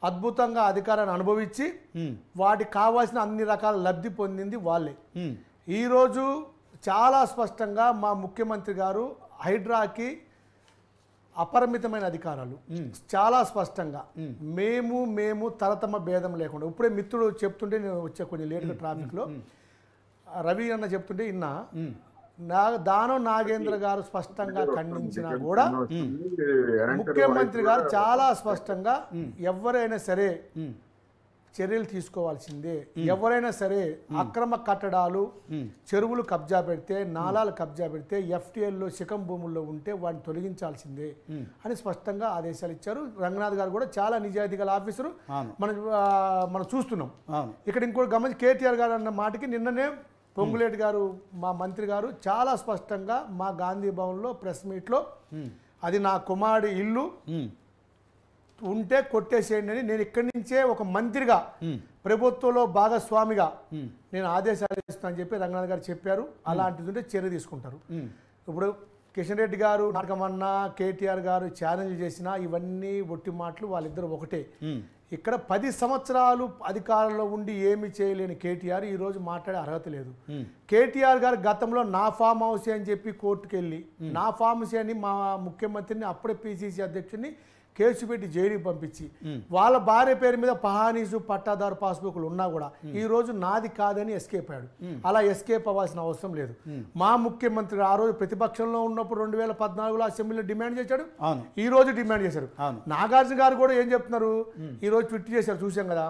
అద్భుతంగా అధికారాన్ని అనుభవించి వాటికి కావాల్సిన అన్ని రకాల లబ్ధి పొందింది వాళ్ళే. ఈరోజు చాలా స్పష్టంగా మా ముఖ్యమంత్రి గారు హైడ్రాకి అపరిమితమైన అధికారాలు చాలా స్పష్టంగా మేము తరతమ భేదం లేకుండా, ఇప్పుడే మిత్రుడు చెప్తుంటే నేను వచ్చే కొంచెం లేట్గా ట్రాఫిక్లో రవి అన్న చెప్తుంటే ఇన్నా దానం నాగేంద్ర గారు స్పష్టంగా ఖండించినా కూడా ముఖ్యమంత్రి గారు చాలా స్పష్టంగా ఎవరైనా సరే చర్యలు తీసుకోవాల్సిందే. ఎవరైనా సరే అక్రమ కట్టడాలు చెరువులు కబ్జా పెడితే నాలాలు కబ్జా పెడితే FTLలో శిఖం భూముల్లో ఉంటే వాటిని తొలగించాల్సిందే అని స్పష్టంగా ఆదేశాలు ఇచ్చారు. రంగనాథ్ గారు కూడా చాలా నిజాయితీ గల ఆఫీసరు మనం చూస్తున్నాం. ఇక్కడ ఇంకోటి గమనించి కేటీఆర్ గారు అన్న మాటకి నిన్ననే పొంగులేటి గారు మా మంత్రి గారు చాలా స్పష్టంగా మా గాంధీ భవన్లో ప్రెస్ మీట్లో అది నా కుమారుడి ఇల్లు ఉంటే కొట్టేసేయండి అని నేను ఇక్కడి నుంచే ఒక మంత్రిగా ప్రభుత్వంలో భాగస్వామిగా నేను ఆదేశాలు ఇస్తానని చెప్పి రంగనాథ్ గారు చెప్పారు. అలాంటిది ఉంటే చర్య తీసుకుంటారు. ఇప్పుడు కిషన్ రెడ్డి గారు నాటకమన్నా కేటీఆర్ గారు ఛాలెంజ్ చేసినా ఇవన్నీ ఒట్టి మాటలు, వాళ్ళిద్దరు ఒకటే. ఇక్కడ 10 సంవత్సరాలు అధికారంలో ఉండి ఏమి చేయలేని కేటీఆర్ ఈరోజు మాట్లాడే అర్హత లేదు. కేటీఆర్ గారు గతంలో నా ఫామ్ హౌస్ అని చెప్పి కోర్టుకు వెళ్ళి నా ఫామ్ హౌస్ అని మా ముఖ్యమంత్రిని అప్పుడే PCC అధ్యక్షుడిని కేసు పెట్టి జైలుకి పంపించి వాళ్ళ భార్య పేరు మీద పహానీసు పట్టాదారు పాస్బుక్లు ఉన్నా కూడా ఈ రోజు నాది కాదని ఎస్కేప్ అయ్యాడు. అలా ఎస్కేప్ అవ్వాల్సిన అవసరం లేదు. మా ముఖ్యమంత్రి ఆ రోజు ప్రతిపక్షంలో ఉన్నప్పుడు 2014లో అసెంబ్లీలో డిమాండ్ చేశాడు, ఈ రోజు డిమాండ్ చేశారు. నాగార్జున గారు కూడా ఏం చెప్తున్నారు, ఈ రోజు ట్వీట్ చేశారు, చూసాం కదా.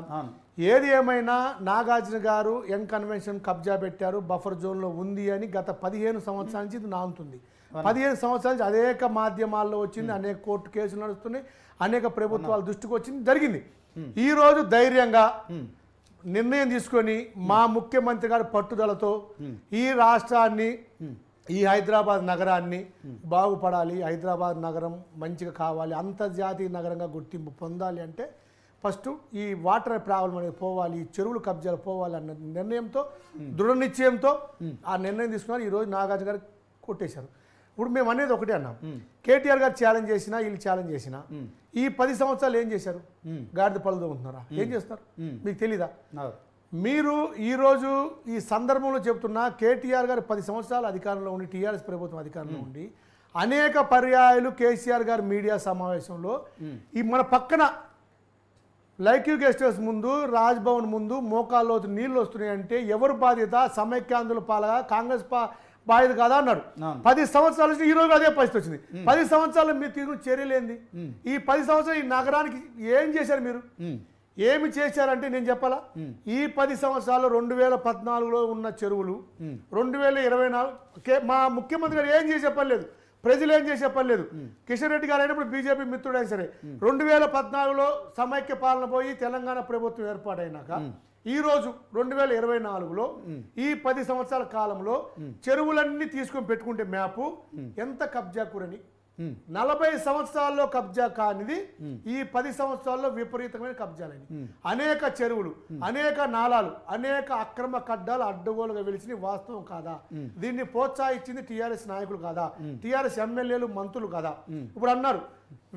ఏది ఏమైనా నాగార్జున గారు యంగ్ కన్వెన్షన్ కబ్జా పెట్టారు, బఫర్ జోన్లో ఉంది అని గత 15 సంవత్సరాల నుంచి ఇది నానుతుంది. 15 సంవత్సరాల నుంచి అనేక మాధ్యమాల్లో వచ్చింది, అనేక కోర్టు కేసులు నడుస్తున్నాయి, అనేక ప్రభుత్వాల దృష్టికి వచ్చింది, జరిగింది. ఈరోజు ధైర్యంగా నిర్ణయం తీసుకొని మా ముఖ్యమంత్రి గారి పట్టుదలతో ఈ రాష్ట్రాన్ని, ఈ హైదరాబాద్ నగరాన్ని బాగుపడాలి, హైదరాబాద్ నగరం మంచిగా కావాలి, అంతర్జాతీయ నగరంగా గుర్తింపు పొందాలి అంటే ఫస్ట్ ఈ వాటర్ ప్రాబ్లం అనేది పోవాలి, ఈ చెరువులు కబ్జాలు పోవాలి అన్న నిర్ణయంతో, దృఢ నిశ్చయంతో ఆ నిర్ణయం తీసుకున్నారు. ఈరోజు నాగార్జున గారు కొట్టేశారు. ఇప్పుడు మేము అనేది ఒకటే అన్నాం, కేటీఆర్ గారు ఛాలెంజ్ చేసినా వీళ్ళు ఛాలెంజ్ చేసినా ఈ 10 సంవత్సరాలు ఏం చేశారు? గాడిద పళ్ళు తోముతున్నారా? ఏం చేస్తున్నారు మీకు తెలీదా? మీరు ఈరోజు ఈ సందర్భంలో చెప్తున్నా కేటీఆర్ గారు 10 సంవత్సరాలు అధికారంలో ఉండి TRS ప్రభుత్వం అధికారంలో ఉండి అనేక పర్యాయాలు కేసీఆర్ గారు మీడియా సమావేశంలో ఈ మన పక్కన లైక్యూ గెస్ట్ హౌస్ ముందు, రాజ్భవన్ ముందు మోకాల్లో నీళ్ళు వస్తున్నాయంటే ఎవరు బాధ్యత? సమైక్యాంధ్రుల పాలగా కాంగ్రెస్ బాధ్యత కాదా అన్నాడు. 10 సంవత్సరాల నుంచి ఈ రోజు అదే పరిస్థితి వచ్చింది. 10 సంవత్సరాలు మీరు తీసుకున్న చర్యలేంది? ఈ 10 సంవత్సరాలు ఈ నగరానికి ఏం చేశారు? మీరు ఏమి చేశారంటే నేను చెప్పాలా, ఈ 10 సంవత్సరాలు 2014లో ఉన్న చెరువులు 2024 మా ముఖ్యమంత్రి గారు ఏం చేసి చెప్పలేదు, ప్రజలు ఏం చేసి చెప్పలేదు. కిషన్ రెడ్డి గారు అయినప్పుడు బీజేపీ మిత్రుడైనా సరే 2014లో సమైక్య పాలన పోయి తెలంగాణ ప్రభుత్వం ఏర్పాటైనాక ఈరోజు 2024లో ఈ 10 సంవత్సరాల కాలంలో చెరువులన్నీ తీసుకొని పెట్టుకుంటే మ్యాపు ఎంత కబ్జా కూరని 40 సంవత్సరాల్లో కబ్జా కానిది ఈ 10 సంవత్సరాల్లో విపరీతమైన కబ్జాలని, అనేక చెరువులు, అనేక నాలాలు, అనేక అక్రమ కడ్డాలు అడ్డగోలుగా వెలిసిన వాస్తవం కాదా? దీన్ని ప్రోత్సహించింది TRS నాయకులు కాదా? TRS ఎమ్మెల్యేలు, మంత్రులు కాదా? ఇప్పుడు అన్నారు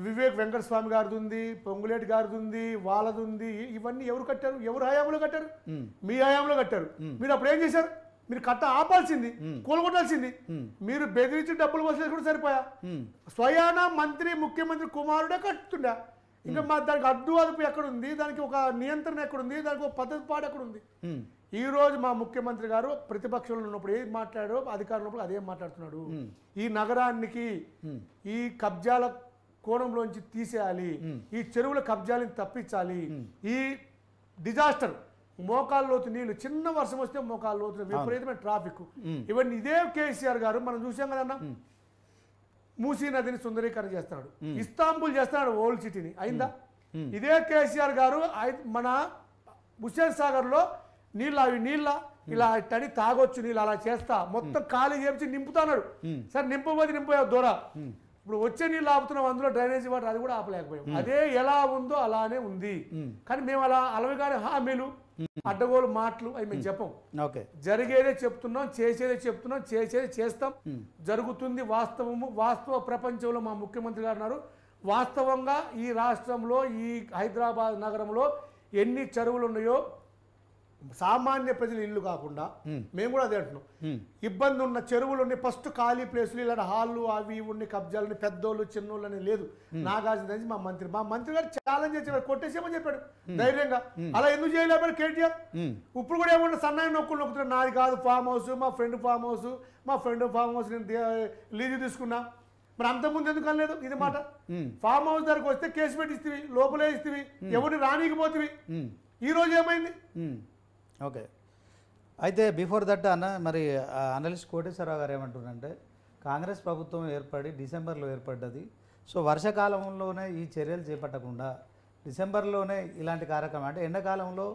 వివేక్ వెంకటస్వామి గారిది ఉంది, పొంగులేటి గారిది ఉంది, వాళ్ళది ఉంది. ఇవన్నీ ఎవరు కట్టారు? ఎవరు హయాంలో కట్టారు? మీ హయాంలో కట్టారు. మీరు అప్పుడు ఏం చేశారు? మీరు కట్ట ఆపాల్సింది, కూలగొట్టాల్సింది. మీరు బెదిరించి డబ్బులు వసూలు కూడా సరిపోయా. స్వయాన మంత్రి, ముఖ్యమంత్రి కుమారుడే కట్టుతుండా. ఇంకా మా దానికి అడ్డు అదుపు ఎక్కడుంది? దానికి ఒక నియంత్రణ ఎక్కడుంది? దానికి ఒక పద్ధతి పాడు ఎక్కడుంది? ఈ రోజు మా ముఖ్యమంత్రి గారు ప్రతిపక్షంలో ఉన్నప్పుడు ఏం మాట్లాడారో అధికారంలో ఉన్నప్పుడు అదేం మాట్లాడుతున్నాడు. ఈ నగరానికి ఈ కబ్జాల కోణంలోంచి తీసేయాలి, ఈ చెరువుల కబ్జాలను తప్పించాలి, ఈ డిజాస్టర్ మోకాళ్ళ లోతు నీళ్లు, చిన్న వర్షం వస్తే మోకాళ్ళ లోతు విపరీతమైన ట్రాఫిక్, ఇవన్నీ ఇదే కేసీఆర్ గారు మనం చూసాం కదన్నా. మూసీ నదిని సుందరీకరణ చేస్తున్నాడు, ఇస్తాంబుల్ చేస్తున్నాడు ఓల్డ్ సిటీని, అయిందా? ఇదే కేసీఆర్ గారు మన హుస్సేన్ సాగర్ లో నీళ్ళ ఇలా తడి తాగొచ్చు, నీళ్ళు అలా చేస్తా మొత్తం ఖాళీ చేసి నింపుతున్నాడు. సరే నింపబోది నింపోయావు దూర, ఇప్పుడు వచ్చే నీళ్ళు ఆపుతున్నాం, అందులో డ్రైనేజీ వాటర్ అది కూడా ఆపలేకపోయాం. అదే ఎలా ఉందో అలానే ఉంది. కానీ మేము అలా అలవిగానే హామీలు, అడ్డగోలు మాటలు అవి మేము చెప్పం. జరిగేదే చెప్తున్నాం, చేసేదే చెప్తున్నాం, చేసేదే చేస్తాం. జరుగుతుంది వాస్తవము. వాస్తవ ప్రపంచంలో మా ముఖ్యమంత్రి గారు ఉన్నారు. వాస్తవంగా ఈ రాష్ట్రంలో, ఈ హైదరాబాద్ నగరంలో ఎన్ని చెరువులు ఉన్నాయో సామాన్య ప్రజల ఇల్లు కాకుండా మేము కూడా అదే అంటున్నాం, ఇబ్బంది ఉన్న చెరువులు ఉన్నాయి, ఫస్ట్ ఖాళీ ప్లేసులు ఇలాంటి హాళ్ళు అవి ఉన్నాయి, కబ్జాలని పెద్దోళ్ళు చిన్నోళ్ళు అని లేదు. నాగార్జున నుంచి మా మంత్రి గారు ఛాలెంజ్ చేసేవారు, కొట్టేసేమని చెప్పాడు ధైర్యంగా. అలా ఎందుకు చేయలేపాడు కేటీఆర్? ఇప్పుడు కూడా ఏమన్నా సన్నాయి నొక్కులు నొక్కుతున్నాడు, నాది కాదు ఫామ్ హౌస్, మా ఫ్రెండ్ ఫామ్ హౌస్ నేను లీజు తీసుకున్నా. మరి అంతకుముందు ఎందుకు అనలేదు ఇది మాట? ఫామ్ హౌస్ దగ్గరకు వస్తే కేసు పెట్టి ఇస్తేవి, లోపలే ఇస్తేవి, ఎవరిని రానీకపోతేవి. ఈ రోజు ఏమైంది? ఓకే, అయితే బిఫోర్ దట్ అన్న మరి అనలిస్ట్ కోటేశ్వరరావు గారు ఏమంటున్నారంటే కాంగ్రెస్ ప్రభుత్వం ఏర్పడి డిసెంబర్లో ఏర్పడ్డది. సో వర్షాకాలంలోనే ఈ చర్యలు చేపట్టకుండా డిసెంబర్లోనే ఇలాంటి కార్యక్రమం, అంటే ఎండాకాలంలో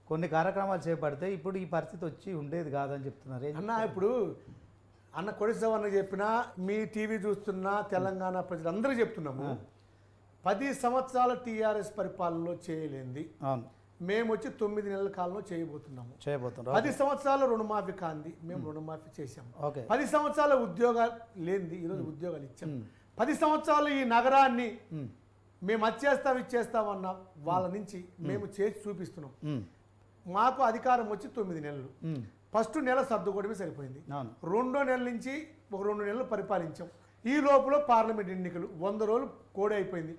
కొన్ని కార్యక్రమాలు చేపడితే ఇప్పుడు ఈ పరిస్థితి వచ్చి ఉండేది కాదని చెప్తున్నారు అన్న. ఇప్పుడు అన్న కోటేశ్వరరావు అన్న చెప్పినా, మీ టీవీ చూస్తున్న తెలంగాణ ప్రజలందరూ చెప్తున్నాము, 10 సంవత్సరాల టీఆర్ఎస్ పరిపాలనలో చేయలేంది అవును, మేము వచ్చి 9 నెలల కాలంలో చేయబోతున్నాం. 10 సంవత్సరాల రుణమాఫీ కాంది, మేము రుణమాఫీ చేశాము. 10 సంవత్సరాల ఉద్యోగాలు లేనిది ఈరోజు ఉద్యోగాలు ఇచ్చాం. 10 సంవత్సరాలు ఈ నగరాన్ని మేము ఇచ్చేస్తామన్న వాళ్ళ నుంచి మేము చేసి చూపిస్తున్నాం. మాకు అధికారం వచ్చి 9 నెలలు. ఫస్ట్ నెల సర్దుకోవడమే సరిపోయింది. 2వ నెల నుంచి ఒక 2 నెలలు పరిపాలించాం. ఈ లోపల పార్లమెంట్ ఎన్నికలు 100 రోజులు కోడే అయిపోయింది.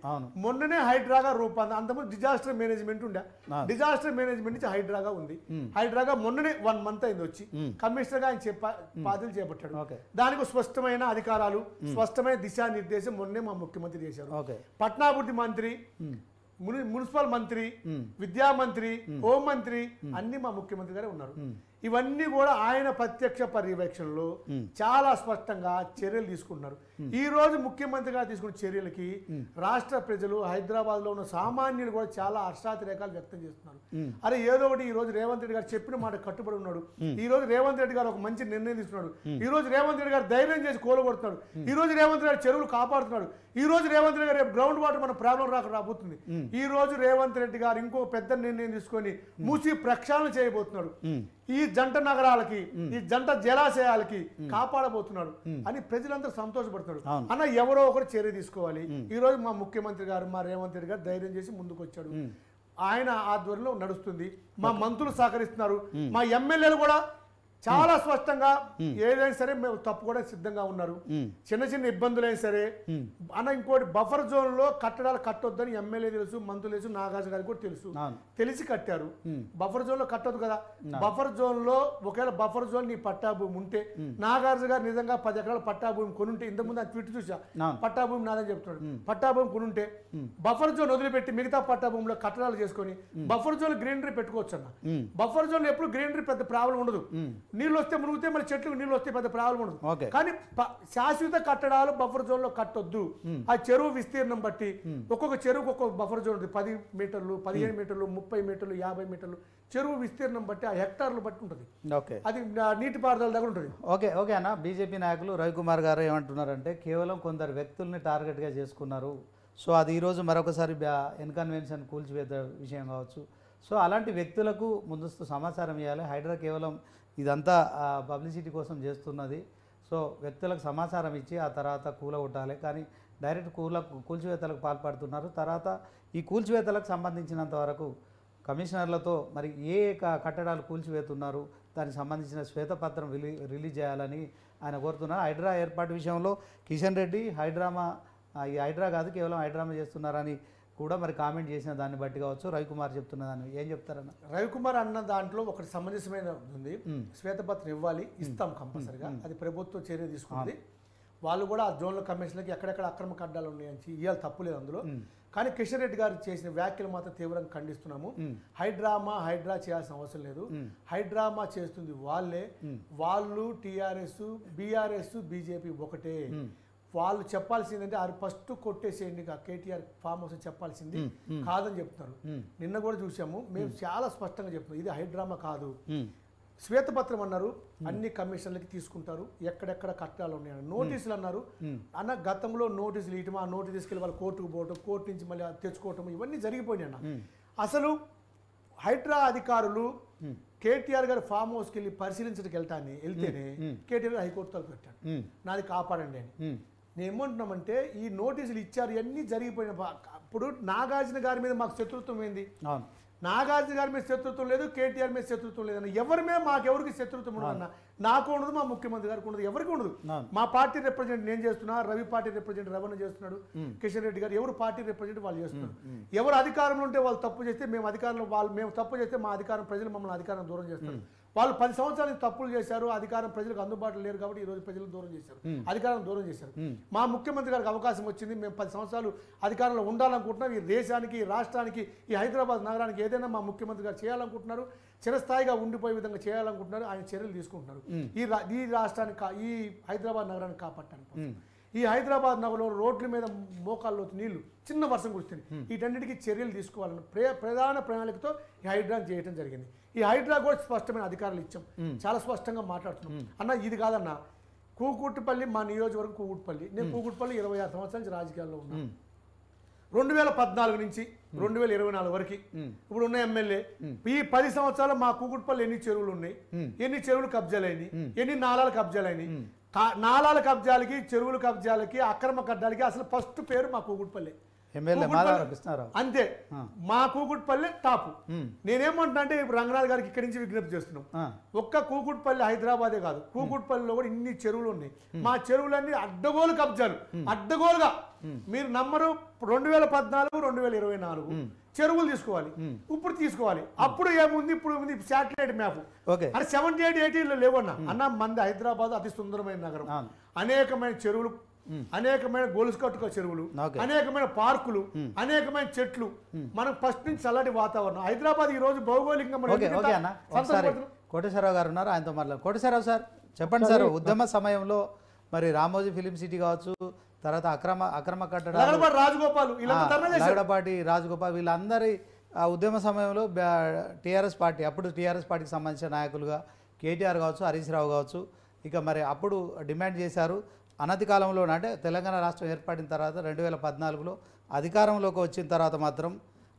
మొన్ననే హైడ్రాగా రూపాంతరం, అంతకుముందు డిజాస్టర్ మేనేజ్మెంట్ ఉండే, డిజాస్టర్ మేనేజ్మెంట్ నుంచి హైడ్రాగా ఉంది. హైడ్రాగా మొన్ననే 1 మంత్ అయింది వచ్చి కమిషనర్ గా ఆయన బాధ్యతలు చేపట్టాడు. దానికి స్పష్టమైన అధికారాలు, స్పష్టమైన దిశానిర్దేశం మొన్నే మా ముఖ్యమంత్రి చేశారు. పట్టణాభివృద్ధి మంత్రి, మున్సిపల్ మంత్రి, విద్యా మంత్రి, హోం మంత్రి అన్ని మా ముఖ్యమంత్రి గారే ఉన్నారు. ఇవన్నీ కూడా ఆయన ప్రత్యక్ష పర్యవేక్షణలో చాలా స్పష్టంగా చర్యలు తీసుకుంటున్నారు. ఈ రోజు ముఖ్యమంత్రి గారు తీసుకున్న చర్యలకి రాష్ట్ర ప్రజలు, హైదరాబాద్ లో ఉన్న సామాన్యులు కూడా చాలా హర్షాతిరేకాలు వ్యక్తం చేస్తున్నారు. అరే ఏదో ఒకటి ఈ రోజు రేవంత్ రెడ్డి గారు చెప్పిన మాట కట్టుబడి ఉన్నాడు. ఈ రోజు రేవంత్ రెడ్డి గారు ఒక మంచి నిర్ణయం తీసుకున్నాడు. ఈ రోజు రేవంత్ రెడ్డి గారు ధైర్యం చేసి కోలగొడుతున్నాడు. ఈ రోజు రేవంత్ రెడ్డి గారు చెరువులు కాపాడుతున్నాడు. ఈ రోజు రేవంత్ రెడ్డి గారు రేపు గ్రౌండ్ వాటర్ మన ప్రాబ్లం రాబోతుంది. ఈ రోజు రేవంత్ రెడ్డి గారు ఇంకో పెద్ద నిర్ణయం తీసుకొని మూసి ప్రక్షాళన చేయబోతున్నాడు. ఈ జంట నగరాలకి, ఈ జంట జలాశయాలకి కాపాడబోతున్నాడు అని ప్రజలందరూ సంతోషపడుతున్నారు. అన్న ఎవరో ఒకరు చర్య తీసుకోవాలి. ఈ రోజు మా ముఖ్యమంత్రి గారు, మా రేవంత్ రెడ్డి గారు ధైర్యం చేసి ముందుకు వచ్చాడు. ఆయన ఆధ్వర్యంలో నడుస్తుంది. మా మంత్రులు సహకరిస్తున్నారు. మా ఎమ్మెల్యేలు కూడా చాలా స్పష్టంగా ఏదైనా సరే మేము తప్పుకోవడం సిద్ధంగా ఉన్నారు. చిన్న చిన్న ఇబ్బందులైనా సరే అన్న ఇంకోటి బఫర్ జోన్ లో కట్టడాలు కట్టొద్దని ఎమ్మెల్యే తెలుసు, మంత్రులు తెలుసు, నాగార్జున గారికి కూడా తెలుసు, తెలిసి కట్టారు. బఫర్ జోన్ లో కట్టొద్దు కదా. బఫర్ జోన్ లో ఒకవేళ బఫర్ జోన్ నీ పట్టాభూమి ఉంటే, నాగార్జున గారు నిజంగా 10 ఎకరాల పట్టాభూమి కొనుంటే, ఇంతకుముందు ఆ ట్విట్ చూసా, పట్టాభూమి నాదని చెప్తున్నాడు, పట్టాభూమి కొనుంటే బఫర్ జోన్ వదిలిపెట్టి మిగతా పట్టాభూమిలో కట్టడాలు చేసుకొని బఫర్ జోన్ గ్రీనరీ పెట్టుకోవచ్చు అన్న. బఫర్ జోన్ ఎప్పుడు గ్రీనరీ పెద్ద ప్రాబ్లం ఉండదు. నీళ్ళు వస్తే మునిగితే మళ్ళీ చెట్లకు నీళ్ళు వస్తే పెద్ద ప్రాబ్లం ఉండదు. కానీ శాశ్వత కట్టడాలు బఫర్ జోన్ లో కట్టొద్దు. ఆ చెరువు విస్తీర్ణం బట్టి ఒక్కొక్క చెరువుకు ఒక్కొక్క బఫర్ జోన్ ఉంటుంది. 10 మీటర్లు, 15 మీటర్లు, 30 మీటర్లు, 50 మీటర్లు చెరువు విస్తీర్ణం బట్టి, ఆ హెక్టార్లు బట్టి ఉంటుంది. అది నీటిపారుదల దగ్గర ఉంటుంది. ఓకే అన్న. బీజేపీ నాయకులు రవికుమార్ గారు ఏమంటున్నారంటే కేవలం కొందరు వ్యక్తుల్ని టార్గెట్గా చేసుకున్నారు. సో అది ఈరోజు మరొకసారి ఇన్కన్వెన్షన్ కూల్చివేత విషయం కావచ్చు. సో అలాంటి వ్యక్తులకు ముందస్తు సమాచారం ఇవ్వాలి. హైడ్రా కేవలం ఇదంతా పబ్లిసిటీ కోసం చేస్తున్నది. సో వ్యక్తులకు సమాచారం ఇచ్చి ఆ తర్వాత కూలగొట్టాలి. కానీ డైరెక్ట్ కూల్చివేతలకు పాల్పడుతున్నారు. తర్వాత ఈ కూల్చివేతలకు సంబంధించినంత వరకు కమిషనర్లతో మరి ఏ కట్టడాలు కూల్చివేతున్నారు దానికి సంబంధించిన శ్వేతపత్రం రిలీజ్ చేయాలని ఆయన కోరుతున్నారు. హైడ్రా ఏర్పాటు విషయంలో కిషన్ రెడ్డి ఈ హైడ్రా కాదు కేవలం హైడ్రామా చేస్తున్నారని కూడా మరి కామెంట్ చేసిన దాన్ని బట్టి కావచ్చు. రవికుమార్ చెప్తున్న దాన్ని ఏం చెప్తారన్న? రవికుమార్ అన్న దాంట్లో ఒకటి సమంజసమైన ఉంది. శ్వేతపత్రం ఇవ్వాలి, ఇస్తాం కంపల్సరిగా. అది ప్రభుత్వం చర్య తీసుకుంది. వాళ్ళు కూడా ఆ జోన్ల కమిషన్లకి ఎక్కడెక్కడ అక్రమ కడ్డాలు ఉన్నాయని ఇవాళ తప్పులేదు అందులో. కానీ కిషన్ రెడ్డి గారు చేసిన వ్యాఖ్యలు మాత్రం తీవ్రంగా ఖండిస్తున్నాము. హైడ్రా చేయాల్సిన అవసరం లేదు. హైడ్రామా చేస్తుంది వాళ్ళే. వాళ్ళు టీఆర్ఎస్, బీఆర్ఎస్, బీజేపీ ఒకటే. వాళ్ళు చెప్పాల్సిందంటే అది ఫస్ట్ కొట్టేసేయండి కేటీఆర్ ఫామ్ హౌస్ చెప్పాల్సింది కాదని చెప్తున్నారు. నిన్న కూడా చూసాము. మేము చాలా స్పష్టంగా చెప్తున్నాం ఇది హైడ్రామా కాదు. శ్వేతపత్రం అన్నారు, అన్ని కమిషన్లకి తీసుకుంటారు, ఎక్కడెక్కడ కట్టాలు ఉన్నాయని నోటీసులు అన్నారు. అన్న గతంలో నోటీసులు ఇయటం, ఆ నోటీసు తీసుకెళ్ళి వాళ్ళు కోర్టుకు పోవటం, కోర్టు నుంచి మళ్ళీ తెచ్చుకోవటం ఇవన్నీ జరిగిపోయినాయి అన్న. అసలు హైడ్రా అధికారులు కేటీఆర్ గారు ఫామ్ హౌస్కి వెళ్ళి పరిశీలించడానికి వెళ్తేనే కేటీఆర్ హైకోర్టు తలుపు పెట్టాడు, నాది కాపాడండి అని. నేను ఏమంటున్నామంటే ఈ నోటీసులు ఇచ్చారు, ఇవన్నీ జరిగిపోయిన. ఇప్పుడు నాగార్జున గారి మీద మాకు శత్రుత్వం ఏంది? నాగార్జున గారి మీద శత్రుత్వం లేదు, కేటీఆర్ మీద శత్రుత్వం లేదన్న. ఎవరి మీద మాకెవరికి శత్రుత్వం ఉండదన్న. నాకు ఉండదు, మా ముఖ్యమంత్రి గారికి ఉండదు, ఎవరికి ఉండదు. మా పార్టీ రిప్రజెంట్ నేను చేస్తున్నా, రవి పార్టీ రిప్రజెంట్ రమణ చేస్తున్నాడు, కిషన్ రెడ్డి గారు, ఎవరు పార్టీ రిప్రజెంట్ వాళ్ళు చేస్తున్నారు. ఎవరు అధికారంలో ఉంటే వాళ్ళు తప్పు చేస్తే మేము అధికారంలో మేము తప్పు చేస్తే మా అధికారం ప్రజలు మమ్మల్ని అధికారం దూరం చేస్తారు. వాళ్ళు 10 సంవత్సరాలు తప్పులు చేశారు, అధికారం ప్రజలకు అందుబాటులో లేరు కాబట్టి ఈ రోజు ప్రజలకు దూరం చేశారు, అధికారం దూరం చేశారు. మా ముఖ్యమంత్రి గారికి అవకాశం వచ్చింది, మేము 10 సంవత్సరాలు అధికారంలో ఉండాలనుకుంటున్నాం. ఈ దేశానికి, ఈ రాష్ట్రానికి, ఈ హైదరాబాద్ నగరానికి ఏదైనా మా ముఖ్యమంత్రి గారు చేయాలనుకుంటున్నారు, చిరస్థాయిగా ఉండిపోయే విధంగా చేయాలనుకుంటున్నారు. ఆయన చర్యలు తీసుకుంటున్నారు ఈ రాష్ట్రానికి, ఈ హైదరాబాద్ నగరాన్ని కాపాడటానికి. ఈ హైదరాబాద్ నగరంలో రోడ్ల మీద మోకాల్లో నీళ్లు, చిన్న వర్షం కురుస్తుంది, వీటన్నిటికీ చర్యలు తీసుకోవాలని ప్రధాన ప్రణాళికతో ఈ హైడ్రాని చేయడం జరిగింది. ఈ హైడ్రా కూడా స్పష్టమైన అధికారులు ఇచ్చాం, చాలా స్పష్టంగా మాట్లాడుతున్నాం. అన్న ఇది కాదన్న, కూకుట్పల్లి మా నియోజకవర్గం కూకుట్పల్లి, నేను కూకుట్పల్లి 26 సంవత్సరాల నుంచి రాజకీయాల్లో ఉన్నాను. 2014 నుంచి 2024 వరకు ఇప్పుడు ఉన్న ఎమ్మెల్యే ఈ 10 సంవత్సరాలు మా కూకుట్పల్లి ఎన్ని చెరువులు ఉన్నాయి, ఎన్ని చెరువులు కబ్జాలైనవి, ఎన్ని నాలాలు కబ్జాలైనవి. నాలాల కబ్జాలకి, చెరువుల కబ్జాలకి, అక్రమ కడ్డాలకి అసలు ఫస్ట్ పేరు మా కూకుట్పల్లి. అంతే, మా కూకుట్పల్లి టాపు. నేనేమంటున్నా అంటే ఇప్పుడు రంగనాథ్ గారికి ఇక్కడి నుంచి విజ్ఞప్తి చేస్తున్నాం, ఒక్క కూకుట్పల్లి హైదరాబాదే కాదు, కూకుట్పల్లిలో కూడా ఇన్ని చెరువులు ఉన్నాయి. మా చెరువులన్నీ అడ్డగోలు కబ్జాలు, అడ్డగోలుగా. మీరు నమ్మరు, 2014, 2024 చెరువులు తీసుకోవాలి, ఇప్పుడు తీసుకోవాలి. అప్పుడు ఏముంది, ఇప్పుడు ఉంది శాటిలైట్ మ్యాప్. అంటే 78, 80లో లేవన్నా. అన్న మంది హైదరాబాద్ అతి సుందరమైన నగరం, అనేకమైన చెరువులు, అనేకమైన గొలుసుకట్టుక చెరువులు, అనేకమైన పార్కులు, అనేకమైన చెట్లు, మనకు ఫస్ట్ నుంచి చల్లటి వాతావరణం. హైదరాబాద్ ఈ రోజు భౌగోళికంగా కోటేశ్వరరావు గారు ఉన్నారు, ఆయనతో మాట్లాడు. కోటేశ్వరరావు సార్ చెప్పండి సార్, ఉద్యమ సమయంలో మరి రామోజీ ఫిలిం సిటీ కావచ్చు, తర్వాత అక్రమ కట్టడాలు, లగడపాటి రాజగోపాల్, వీళ్ళందరి ఉద్యమ సమయంలో టీఆర్ఎస్ పార్టీ, అప్పుడు టీఆర్ఎస్ పార్టీకి సంబంధించిన నాయకులుగా కేటీఆర్ కావచ్చు, హరీష్ రావు కావచ్చు, ఇక మరి అప్పుడు డిమాండ్ చేశారు. అనతి కాలంలో అంటే తెలంగాణ రాష్ట్రం ఏర్పడిన తర్వాత 2014లో అధికారంలోకి వచ్చిన తర్వాత మాత్రం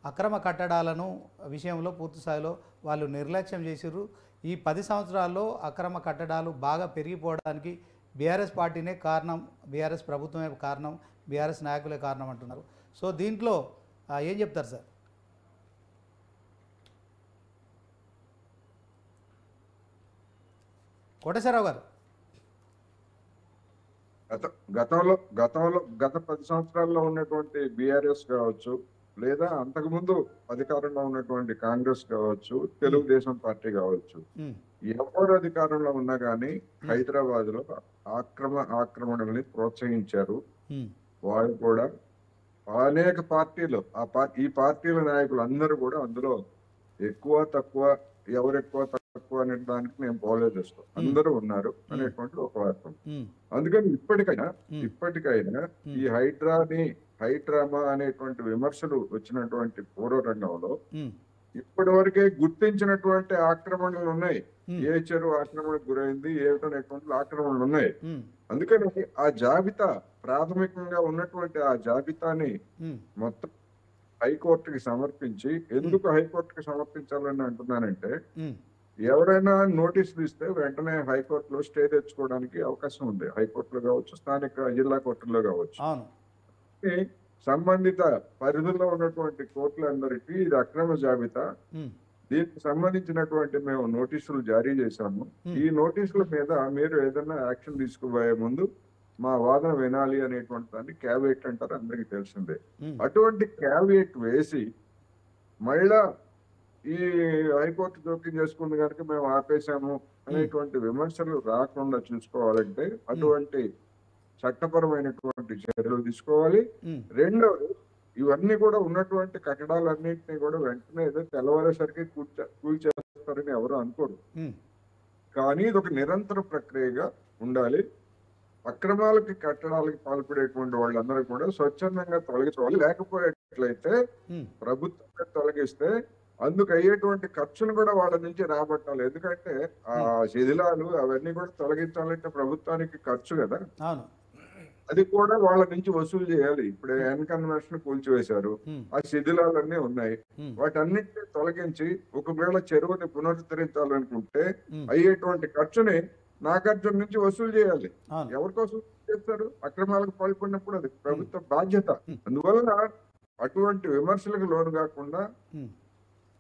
అక్రమ కట్టడాలను విషయంలో పూర్తి స్థాయిలో వాళ్ళు నిర్లక్ష్యం చేసిర్రు. ఈ 10 సంవత్సరాల్లో అక్రమ కట్టడాలు బాగా పెరిగిపోవడానికి బీఆర్ఎస్ పార్టీనే కారణం, బీఆర్ఎస్ ప్రభుత్వమే కారణం, బీఆర్ఎస్ నాయకులే కారణం అంటున్నారు. సో దీంట్లో ఏం చెప్తారు సార్? కోటేశ్వరరావు గారు, గత 10 సంవత్సరాల్లో ఉన్నటువంటి బీఆర్ఎస్ కావచ్చు, లేదా అంతకుముందు అధికారంలో ఉన్నటువంటి కాంగ్రెస్ కావచ్చు, తెలుగుదేశం పార్టీ కావచ్చు, ఎవరు అధికారంలో ఉన్నా కానీ హైదరాబాద్ లో ఆక్రమణల్ని ప్రోత్సహించారు. వాళ్ళు కూడా అనేక పార్టీలు, ఈ పార్టీల నాయకులు అందరూ కూడా అందులో ఎక్కువ తక్కువ, ఎవరు ఎక్కువ తక్కువ అనే దానికి నేను పోలేదు, అందరూ ఉన్నారు అనేటువంటి ఒక వార్త. అందుకని ఇప్పటికైనా ఈ హైడ్రామా అనేటువంటి విమర్శలు వచ్చినటువంటి పూర్వరంగంలో ఇప్పటి వరకే గుర్తించినటువంటి ఆక్రమణలు ఉన్నాయి. ఏ చెరువు ఆక్రమణకు గురైంది, ఏమిటనేటువంటి ఆక్రమణలు ఉన్నాయి. అందుకని ఆ జాబితా, ప్రాథమికంగా ఉన్నటువంటి ఆ జాబితాని మొత్తం హైకోర్టుకి సమర్పించి, ఎందుకు హైకోర్టుకి సమర్పించాలని అంటున్నానంటే, ఎవరైనా నోటీసులు ఇస్తే వెంటనే హైకోర్టులో స్టే తెచ్చుకోవడానికి అవకాశం ఉంది. హైకోర్టులో కావచ్చు, స్థానిక జిల్లా కోర్టుల్లో కావచ్చు. సంబంధిత పరిధిలో ఉన్నటువంటి కోర్టులందరికీ ఇది అక్రమ జాబితా, దీనికి సంబంధించినటువంటి మేము నోటీసులు జారీ చేశాము. ఈ నోటీసుల మీద మీరు ఏదైనా యాక్షన్ తీసుకుపోయే ముందు మా వాదన వినాలి అనేటువంటి దాన్ని క్యావియేట్ అంటారు, అందరికీ తెలిసిందే. అటువంటి క్యావియేట్ వేసి మళ్ళా ఈ హైకోర్టు జోక్యం చేసుకుంది కనుక మేము ఆపేశాము అనేటువంటి విమర్శలు రాకుండా చూసుకోవాలంటే అటువంటి చట్టపరమైనటువంటి చర్యలు తీసుకోవాలి. రెండవది, ఇవన్నీ కూడా ఉన్నటువంటి కట్టడాలన్నింటినీ కూడా వెంటనే ఏదో తెల్లవారేసరికి కూల్చేస్తారని ఎవరు అనుకోరు. కానీ ఇది ఒక నిరంతర ప్రక్రియగా ఉండాలి. అక్రమాలకి, కట్టడాలకి పాల్పడేటువంటి వాళ్ళందరూ కూడా స్వచ్ఛందంగా తొలగించుకోవాలి. లేకపోయేట్లయితే ప్రభుత్వంగా తొలగిస్తే అందుకు అయ్యేటువంటి ఖర్చును కూడా వాళ్ళ నుంచి రాబట్టాలి. ఎందుకంటే ఆ శిథిలాలు అవన్నీ కూడా తొలగించాలంటే ప్రభుత్వానికి ఖర్చు కదా, అది కూడా వాళ్ళ నుంచి వసూలు చేయాలి. ఇప్పుడు ఎన్కన్వర్షన్ కూల్చివేశారు, ఆ శిథిలాలన్నీ ఉన్నాయి, వాటన్నిటిని తొలగించి ఒకవేళ చెరువుని పునరుద్ధరించాలనుకుంటే అయ్యేటువంటి ఖర్చుని నాగార్జున నుంచి వసూలు చేయాలి. ఎవరికోసం చేస్తారు? అక్రమాలకు పాల్పడినప్పుడు అది ప్రభుత్వ బాధ్యత. అందువలన అటువంటి విమర్శలకు లోను కాకుండా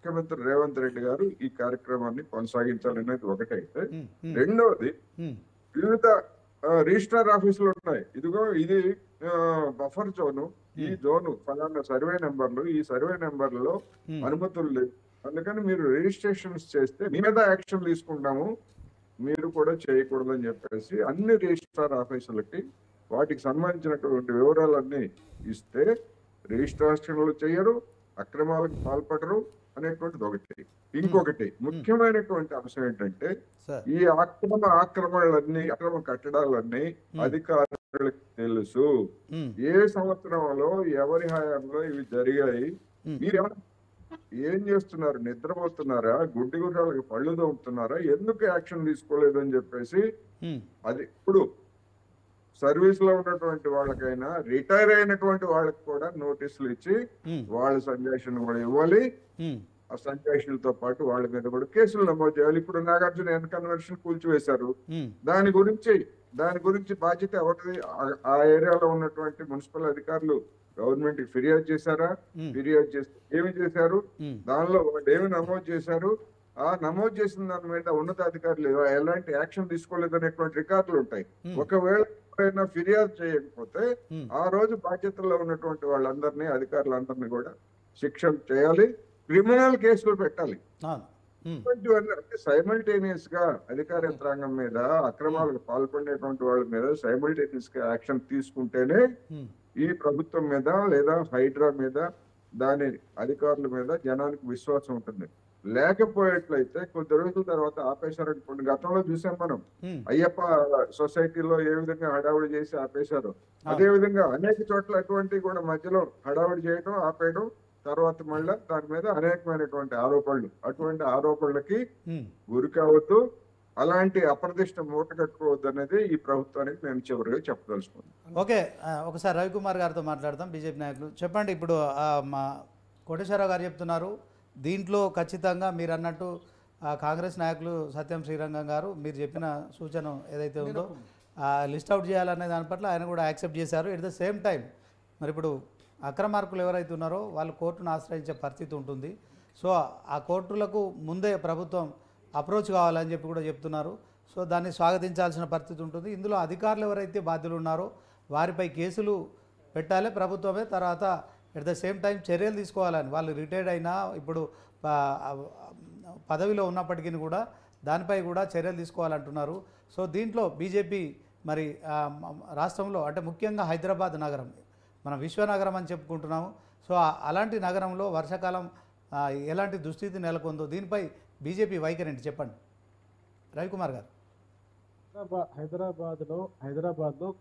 ముఖ్యమంత్రి రేవంత్ రెడ్డి గారు ఈ కార్యక్రమాన్ని కొనసాగించాలనేది ఒకటైతే, రెండవది వివిధ రిజిస్ట్రార్ ఆఫీసులు ఉన్నాయి. ఇదిగో ఇది బఫర్ జోను, ఈ జోను ఫలానా సర్వే నెంబర్లు, ఈ సర్వే నెంబర్లో అనుమతులు లేవు, అందుకని మీరు రిజిస్ట్రేషన్స్ చేస్తే మీ మీద యాక్షన్ తీసుకుంటాము, మీరు కూడా చేయకూడదని చెప్పేసి అన్ని రిజిస్ట్రార్ ఆఫీసులకి వాటికి సంబంధించినటువంటి వివరాలన్నీ ఇస్తే రిజిస్ట్రేషన్లు చేయరు, అక్రమాలకు పాల్పడరు అనేటువంటిది ఒకటి. ఇంకొకటి ముఖ్యమైనటువంటి అంశం ఏంటంటే, ఈ అక్రమ కట్టడాలన్నీ అధికారులకు తెలుసు. ఏ సంవత్సరంలో ఎవరి హయాంలో ఇవి జరిగాయి, మీరేమన్నా ఏం చేస్తున్నారు, నిద్రపోతున్నారా, గుడ్డి గుర్రాలకు పళ్ళు తోముతున్నారా, ఎందుకు యాక్షన్ తీసుకోలేదు అని చెప్పేసి అది ఇప్పుడు సర్వీస్ లో ఉన్నటువంటి వాళ్ళకైనా రిటైర్ అయినటువంటి వాళ్ళకి కూడా నోటీసులు ఇచ్చి వాళ్ళ సంజాషన్ కూడా ఇవ్వాలి. ఆ సంజాషన్లతో పాటు వాళ్ళ మీద కూడా కేసులు నమోదు చేయాలి. ఇప్పుడు నాగార్జున ఎన్ కన్వర్షన్ కూల్చివేశారు, దాని గురించి బాధ్యత ఎవరిది? ఆ ఏరియాలో ఉన్నటువంటి మున్సిపల్ అధికారులు గవర్నమెంట్ కి ఫిర్యాదు చేశారా? ఫిర్యాదు చేస్తే ఏమి చేశారు? దానిలో వాళ్ళు ఏమి నమోదు చేశారు? ఆ నమోదు చేసిన దాని మీద ఉన్నతాధికారులు ఎలాంటి యాక్షన్ తీసుకోలేదనేటువంటి రికార్డులు ఉంటాయి. ఒకవేళ ఎవరైనా ఫిర్యాదు చేయకపోతే ఆ రోజు బాధ్యతల్లో ఉన్నటువంటి వాళ్ళందరినీ, అధికారులందరినీ కూడా శిక్షలు చేయాలి, క్రిమినల్ కేసులు పెట్టాలి. అంటే సైమల్టేనియస్ గా అధికార యంత్రాంగం మీద, అక్రమాలకు పాల్పడేటువంటి వాళ్ళ మీద సైమల్టేనియస్ గా యాక్షన్ తీసుకుంటేనే ఈ ప్రభుత్వం మీద లేదా హైడ్రా మీద, దాని అధికారుల మీద జనానికి విశ్వాసం ఉంటుంది. లేకపోయేట్లయితే కొద్ది రోజుల తర్వాత ఆపేశారనుకోండి. గతంలో చూసాం మనం, అయ్యప్ప సొసైటీలో ఏ విధంగా హడావుడి చేసి ఆపేశారు, అదే విధంగా అనేక చోట్ల అటువంటి కూడా మధ్యలో హడావుడి చేయడం, ఆపేయడం, తర్వాత మళ్ళీ దాని మీద అనేకమైనటువంటి ఆరోపణలు, అటువంటి ఆరోపణలకి గురి కావద్దు, అలాంటి అప్రదిష్ట మూట కట్టుకోవద్దు అనేది ఈ ప్రభుత్వానికి నేను చివరిగా చెప్పదలుచుకున్నాను. ఓకే, ఒకసారి రవికుమార్ గారితో మాట్లాడదాం. బీజేపీ నాయకులు చెప్పండి. ఇప్పుడు మా కోటేశ్వరరావు గారు చెప్తున్నారు, దీంట్లో ఖచ్చితంగా మీరు అన్నట్టు కాంగ్రెస్ నాయకులు సత్యం శ్రీరంగం గారు మీరు చెప్పిన సూచన ఏదైతే ఉందో లిస్ట్ అవుట్ చేయాలనే దాని పట్ల ఆయన కూడా యాక్సెప్ట్ చేశారు. ఎట్ ద సేమ్ టైం మరి ఇప్పుడు అక్రమార్కులు ఎవరైతే ఉన్నారో వాళ్ళు కోర్టును ఆశ్రయించే పరిస్థితి ఉంటుంది. సో ఆ కోర్టులకు ముందే ప్రభుత్వం అప్రోచ్ కావాలని చెప్పి కూడా చెప్తున్నారు. సో దాన్ని స్వాగతించాల్సిన పరిస్థితి ఉంటుంది. ఇందులో అధికారులు ఎవరైతే బాధ్యులు ఉన్నారో వారిపై కేసులు పెట్టాలి ప్రభుత్వమే, తర్వాత ఎట్ ద సేమ్ టైం చర్యలు తీసుకోవాలని. వాళ్ళు రిటైర్డ్ అయినా ఇప్పుడు పదవిలో ఉన్నప్పటికీ కూడా దానిపై కూడా చర్యలు తీసుకోవాలంటున్నారు. సో దీంట్లో బీజేపీ మరి రాష్ట్రంలో అంటే ముఖ్యంగా హైదరాబాద్ నగరం మనం విశ్వనగరం అని చెప్పుకుంటున్నాము. సో అలాంటి నగరంలో వర్షాకాలం ఎలాంటి దుస్థితి నెలకొందో దీనిపై బీజేపీ వైఖరి ఏంటి చెప్పండి రవికుమార్ గారు. హైదరాబాద్లో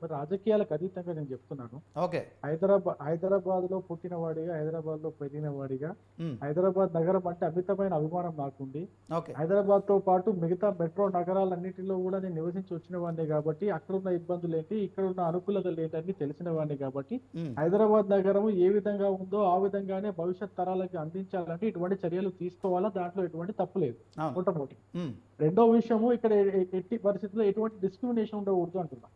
మరి రాజకీయాలకు అతీతంగా నేను చెప్తున్నాను. ఓకే, హైదరాబాద్లో పుట్టినవాడిగా, హైదరాబాద్లో పెరిగినవాడిగా హైదరాబాద్ నగరం అంటే అమితమైన అభిమానం నాకుంది. హైదరాబాద్ తో పాటు మిగతా మెట్రో నగరాలన్నింటిలో కూడా నేను నివసించి వచ్చిన వాడిని కాబట్టి అక్కడున్న ఇబ్బందులు ఏంటి, ఇక్కడ ఉన్న అనుకూలతలు ఏంటని తెలిసిన వాడిని కాబట్టి హైదరాబాద్ నగరం ఏ విధంగా ఉందో ఆ విధంగానే భవిష్యత్ తరాలకి అందించాలంటే ఇటువంటి చర్యలు తీసుకోవాలా, దాంట్లో ఎటువంటి తప్పు లేదు. మొట్టమొదటి. రెండో విషయము, ఇక్కడ ఎట్టి పరిస్థితుల్లో ఎటువంటి డిస్క్రిమినేషన్ ఉండకూడదు అంటున్నా.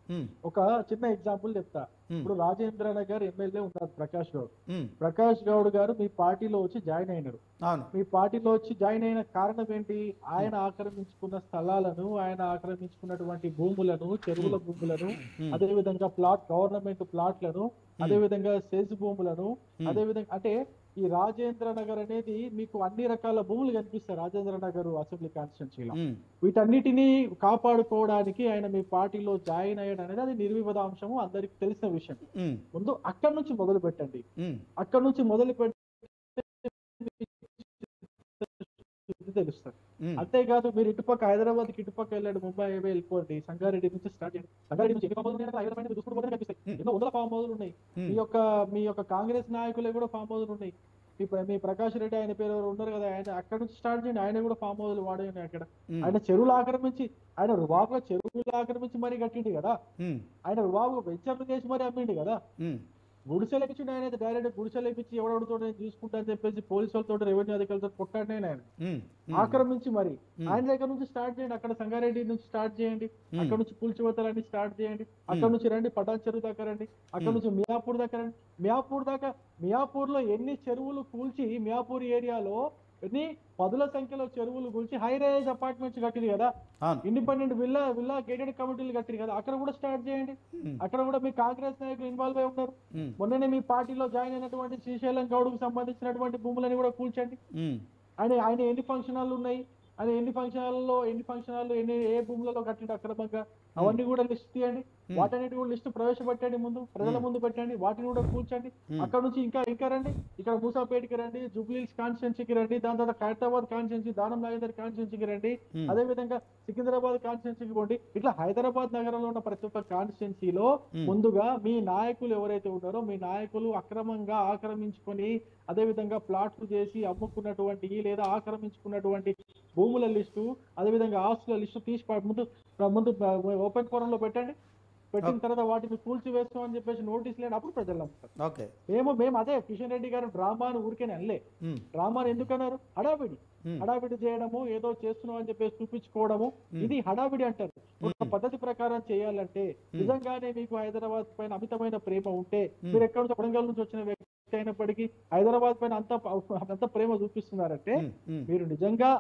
ఒక చిన్న ఎగ్జాంపుల్ చెప్తా. ఇప్పుడు రాజేంద్ర నగర్ ఎమ్మెల్యే ఉన్నారు ప్రకాష్ గౌడ్ గారు మీ పార్టీలో వచ్చి జాయిన్ అయినారు. మీ పార్టీలో వచ్చి జాయిన్ అయిన కారణం ఏంటి? ఆయన ఆక్రమించుకున్న స్థలాలను, ఆయన ఆక్రమించుకున్నటువంటి భూములను, చెరువుల భూములను, అదే విధంగా గవర్నమెంట్ ప్లాట్లను, అదే విధంగా సెజ్ భూములను, అదే విధంగా అంటే ఈ రాజేంద్ర నగర్ అనేది మీకు అన్ని రకాల భూములు కనిపిస్తాయి రాజేంద్ర నగర్ అసెంబ్లీ కాన్స్టిట్యున్సీలో. వీటన్నిటినీ కాపాడుకోవడానికి ఆయన మీ పార్టీలో జాయిన్ అయ్యాడు అనేది అది నిర్వివాదాంశము, అందరికి తెలిసిన విషయం. ముందు అక్కడి నుంచి మొదలు పెట్టండి. అక్కడి నుంచి మొదలు పెట్టి తెలుస్తుంది. అంతేకాదు మీరు ఇటుపక్క హైదరాబాద్ కి ఇటుపక్క వెళ్ళాడు, ముంబై వెళ్ళిపోండి, సంగారెడ్డి నుంచి స్టార్ట్ చేయండి. సంగారెడ్డి నుంచి ఎన్ని ఫామ్ హౌస్ కనిపిస్తాయి, ఎన్నో వందల ఫామ్ హౌస్లు ఉన్నాయి. మీ యొక్క కాంగ్రెస్ నాయకులే కూడా ఫామ్ హౌస్లు ఉన్నాయి. ఇప్పుడు మీ ప్రకాష్ రెడ్డి ఆయన పేరు ఎవరు ఉన్నారు కదా, ఆయన అక్కడ నుంచి స్టార్ట్ చేయండి. ఆయన కూడా ఫామ్ హౌస్లు వాడేయండి. అక్కడ ఆయన చెరువులు ఆక్రమించి, ఆయన రుబాబుగా చెరువులు ఆక్రమించి మరీ కట్టిండు కదా, ఆయన రుబాబుగా వెంచర్లు చేసి మరీ అమ్మిండు కదా. గుడిసెలు ఎక్కించి ఆయన డైరెక్ట్ గుడిసెలు ఎక్కించి ఎవడెవడితో నేను చూసుకుంటా అని చెప్పేసి పోలీసు వాళ్ళతో, రెవెన్యూ అధికారులతో కొట్టాడు ఆయన ఆక్రమించి. మరి ఆయన దగ్గర నుంచి స్టార్ట్ చేయండి, అక్కడ సంగారెడ్డి నుంచి స్టార్ట్ చేయండి, అక్కడ నుంచి పుల్చివతలన్నీ స్టార్ట్ చేయండి, అక్కడ నుంచి రండి పటాన్ చెరువు దాకా రండి, అక్కడ నుంచి మియాపూర్ దాకా రండి. మియాపూర్ లో ఎన్ని చెరువులు కూల్చి మియాపూర్ ఏరియాలో ఎన్ని పదుల సంఖ్యలో చెరువులు గురించి హై రైజ్ అపార్ట్మెంట్స్ కట్టిరు కదా, అవును. ఇండిపెండెంట్ విల్లా గేటెడ్ కమిటీలు కట్టిరు కదా, అక్కడ కూడా స్టార్ట్ చేయండి. అక్కడ కూడా మీ కాంగ్రెస్ నాయకులు ఇన్వాల్వ్ అయి ఉన్నారు. మొన్ననే మీ పార్టీలో జాయిన్ అయినటువంటి శ్రీశైలం గౌడ్కు సంబంధించినటువంటి భూములని కూడా కూల్చండి. ఆయన ఎన్ని ఫంక్షన్ హాల్లు ఉన్నాయి, ఆయన ఎన్ని ఫంక్షన్ హాల్లు ఏ భూములలో కట్టిండు అక్రమంగా, అవన్నీ కూడా లిస్ట్ తీయండి. వాటన్నిటి కూడా లిస్ట్ ప్రవేశపెట్టండి, ముందు ప్రజల ముందు పెట్టండి, వాటిని కూడా కూల్చండి. అక్కడ నుంచి ఇంకా రండి, ఇక్కడ మూసాపేటకి రండి, జూబ్లీహిల్స్ కాన్స్టిట్యున్సీకి రండి, దాని తర్వాత ఖైరతాబాద్ కాన్స్టిట్యున్సీ, దానం నాగేందర్ కాన్స్టిట్యున్సీకి రండి, అదే విధంగా సికింద్రాబాద్ కాన్స్టిట్యున్సీకి పోండి. ఇట్లా హైదరాబాద్ నగరంలో ఉన్న ప్రతి ఒక్క కాన్స్టిట్యున్సీలో ముందుగా మీ నాయకులు ఎవరైతే ఉన్నారో మీ నాయకులు అక్రమంగా ఆక్రమించుకొని అదేవిధంగా ప్లాట్లు చేసి అమ్ముకున్నటువంటి లేదా ఆక్రమించుకున్నటువంటి భూముల లిస్టు, అదేవిధంగా ఆస్తుల లిస్టు తీసి ముందు ఓపెన్ ఫోరంలో పెట్టండి. పెట్టిన తర్వాత వాటిని కూల్చివేస్తామని చెప్పేసి నోటీసులు లేని అప్పుడు ప్రజలు నమ్ముతారు. మేము అదే కిషన్ రెడ్డి గారు డ్రామాను ఊరికేనే అనలే. డ్రామాను ఎందుకన్నారు? హడావిడి చేయడము, ఏదో చేస్తున్నాం అని చెప్పేసి చూపించుకోవడము, ఇది హడావిడి అంటారు. ఒక పద్ధతి ప్రకారం చేయాలంటే నిజంగానే మీకు హైదరాబాద్ పైన అమితమైన ప్రేమ ఉంటే, మీరు ఎక్కడ నుంచి వరంగల్ నుంచి వచ్చిన వ్యక్తి అయినప్పటికీ హైదరాబాద్ పైన అంత ప్రేమ చూపిస్తున్నారంటే, మీరు నిజంగా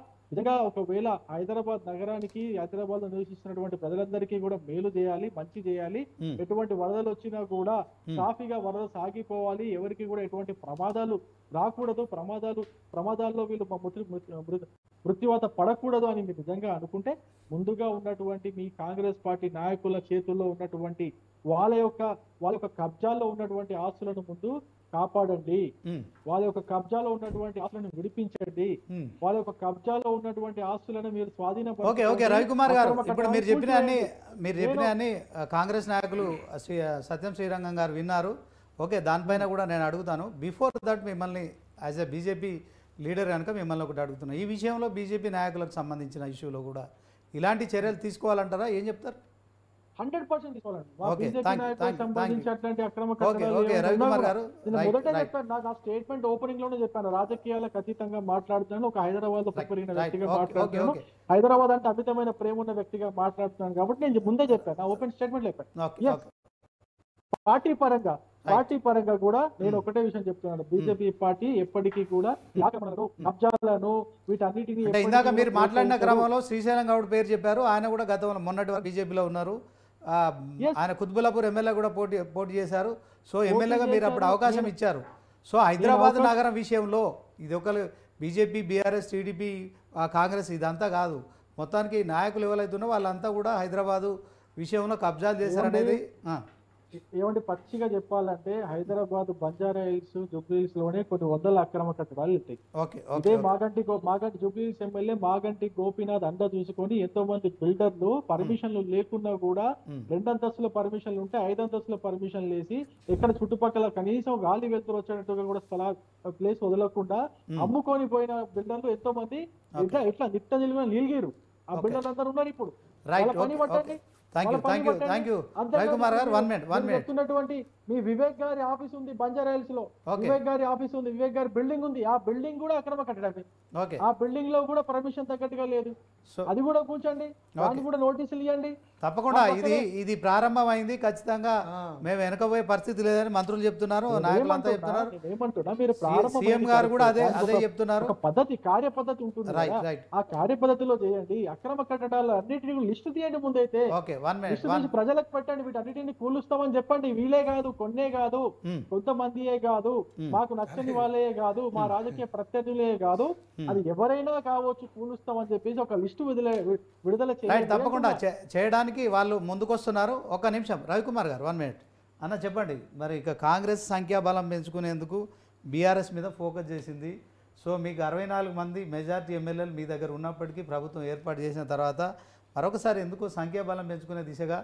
ఒకవేళ హైదరాబాద్ నగరానికి, హైదరాబాద్ లో నివసిస్తున్నటువంటి ప్రజలందరికీ కూడా మేలు చేయాలి, మంచి చేయాలి, ఎటువంటి వరదలు వచ్చినా కూడా సాఫీగా వరద సాగిపోవాలి, ఎవరికి కూడా ఎటువంటి ప్రమాదాలు రాకూడదు, ప్రమాదాల్లో వీళ్ళు మృత్యువాత పడకూడదు అని మీరు నిజంగా అనుకుంటే, ముందుగా ఉన్నటువంటి మీ కాంగ్రెస్ పార్టీ నాయకుల చేతుల్లో ఉన్నటువంటి వాళ్ళ యొక్క కబ్జాల్లో ఉన్నటువంటి ఆస్తులను ముందు కాపాడండి, వాళ్ళ యొక్క కబ్జాలో ఉన్నటువంటి ఆస్తులను విడిపించండి, వాళ్ళ యొక్క కబ్జాలో ఉన్నటువంటి ఆస్తులను మీరు ఓకే రవికుమార్ గారు, ఇప్పుడు మీరు చెప్పిన కాంగ్రెస్ నాయకులు సత్యం శ్రీరంగం గారు విన్నారు. ఓకే, దానిపైన కూడా నేను అడుగుతాను. బిఫోర్ దట్ మిమ్మల్ని యాజ్ ఎ బీజేపీ లీడర్ కనుక మిమ్మల్ని ఒకటి అడుగుతున్నాను. ఈ విషయంలో బీజేపీ నాయకులకు సంబంధించిన ఇష్యూలో కూడా ఇలాంటి చర్యలు తీసుకోవాలంటారా? ఏం చెప్తారు? 100% తీసుకోవాలండి. నా స్టేట్మెంట్ ఓపెనింగ్ లోనే చెప్పాను, రాజకీయాలకు అతీతంగా మాట్లాడుతున్నాను, ఒక హైదరాబాద్ లో పుట్టిన వ్యక్తిగా మాట్లాడుతున్నాను, హైదరాబాద్ అంటే అమితమైన ప్రేమ ఉన్న వ్యక్తిగా మాట్లాడుతున్నాను కాబట్టి నేను ముందే చెప్పాను, నా ఓపెన్ స్టేట్మెంట్ చెప్పాను. పార్టీ పరంగా కూడా నేను ఒకటే విషయం చెప్తున్నాను, బీజేపీ పార్టీ ఎప్పటికీ కూడా కబ్జాలను వీటన్నిటిని, ఇందాక మీరు మాట్లాడిన క్రమంలో శ్రీశైలం గౌడ్ పేరు చెప్పారు. ఆయన కూడా గతంలో మొన్నటి వరకు బీజేపీలో ఉన్నారు. ఆయన కుత్బులాపూర్ ఎమ్మెల్యే కూడా పోటీ చేశారు. సో ఎమ్మెల్యేగా మీరు అప్పుడు అవకాశం ఇచ్చారు. సో హైదరాబాద్ నగరం విషయంలో ఇది ఒక బీజేపీ, బీఆర్ఎస్, టీడీపీ, కాంగ్రెస్ ఇదంతా కాదు, మొత్తానికి నాయకులు ఎవరైతున్నో వాళ్ళంతా కూడా హైదరాబాదు విషయంలో కబ్జాలు చేశారనేది. ఏమంటే పచ్చిగా చెప్పాలంటే హైదరాబాద్ బంజారా హిల్స్, జూబ్లీహిల్స్ లోనే కొన్ని వందల అక్రమ కట్టడాలు ఉంటాయి. ఇదే మాగంటి జూబ్లీహిల్స్ ఎమ్మెల్యే మాగంటి గోపీనాథ్ అండ చూసుకొని ఎంతో మంది బిల్డర్లు పర్మిషన్లు లేకున్నా కూడా 2 అంతస్తుల పర్మిషన్లు ఉంటే 5 అంతస్తుల పర్మిషన్లు వేసి ఎక్కడ చుట్టుపక్కల కనీసం గాలి వెళ్తురు వచ్చేటట్టుగా కూడా ప్లేస్ వదలకుండా అమ్ముకొని పోయిన బిల్డర్లు ఎంతో మంది ఇట్లా నిట్ట నిలువ నిలిగిరు. ఆ బిల్డర్లు అందరూ ఉన్నారు ఇప్పుడు. పని పట్టండి. మీ వివేక్ గారి ఆఫీస్ ఉంది బంజారా హిల్స్ లో, వివేక్ గారి ఆఫీస్ ఉంది, వివేక్ గారి బిల్డింగ్ ఉంది, ఆ బిల్డింగ్ కూడా అక్రమ కట్టడమే. ఆ బిల్డింగ్ లో కూడా పర్మిషన్ తగ్గట్టుగా లేదు, అది కూడా కూర్చోండి, దాన్ని కూడా నోటీసులు ఇవ్వండి. తప్పకుండా ఇది ప్రారంభమైంది, ఖచ్చితంగా మేము వెనకపోయే పరిస్థితి లేదని మంత్రులు చెప్తున్నారు, నాయకులు అంతా చెప్తున్నారు. ఏమంటున్నా, మీరు సీఎం గారు కూడా అదే చెప్తున్నారు. ఒక పద్ధతి, కార్యపద్ధతి ఉంటుంది, ఆ కార్యపద్ధతిలో చేయండి. అక్రమ కట్టడాలు అన్నింటినీ లిస్టు తీయండి ముందైతే, ప్రజలకు పెట్టండి, వీటన్నిటిని కూలుస్తామని చెప్పండి. వీలే కాదు, కొన్నే కాదు, కొంతమందియే కాదు, మాకు నచ్చని వాళ్ళే కాదు, మా రాజకీయ ప్రత్యర్థులే కాదు, అది ఎవరైనా కావచ్చు, కూలుస్తామని చెప్పేసి ఒక లిస్టు విడుదల చేయండి. తప్పకుండా చేయడానికి వాళ్ళు ముందుకొస్తున్నారు. ఒక నిమిషం రవికుమార్ గారు, 1 minute అన్న చెప్పండి. మరి ఇక కాంగ్రెస్ సంఖ్యాబలం పెంచుకునేందుకు బీఆర్ఎస్ మీద ఫోకస్ చేసింది. సో మీకు 64 మంది మెజార్టీ ఎమ్మెల్యేలు మీ దగ్గర ఉన్నప్పటికీ ప్రభుత్వం ఏర్పాటు చేసిన తర్వాత మరొకసారి ఎందుకు సంఖ్యాబలం పెంచుకునే దిశగా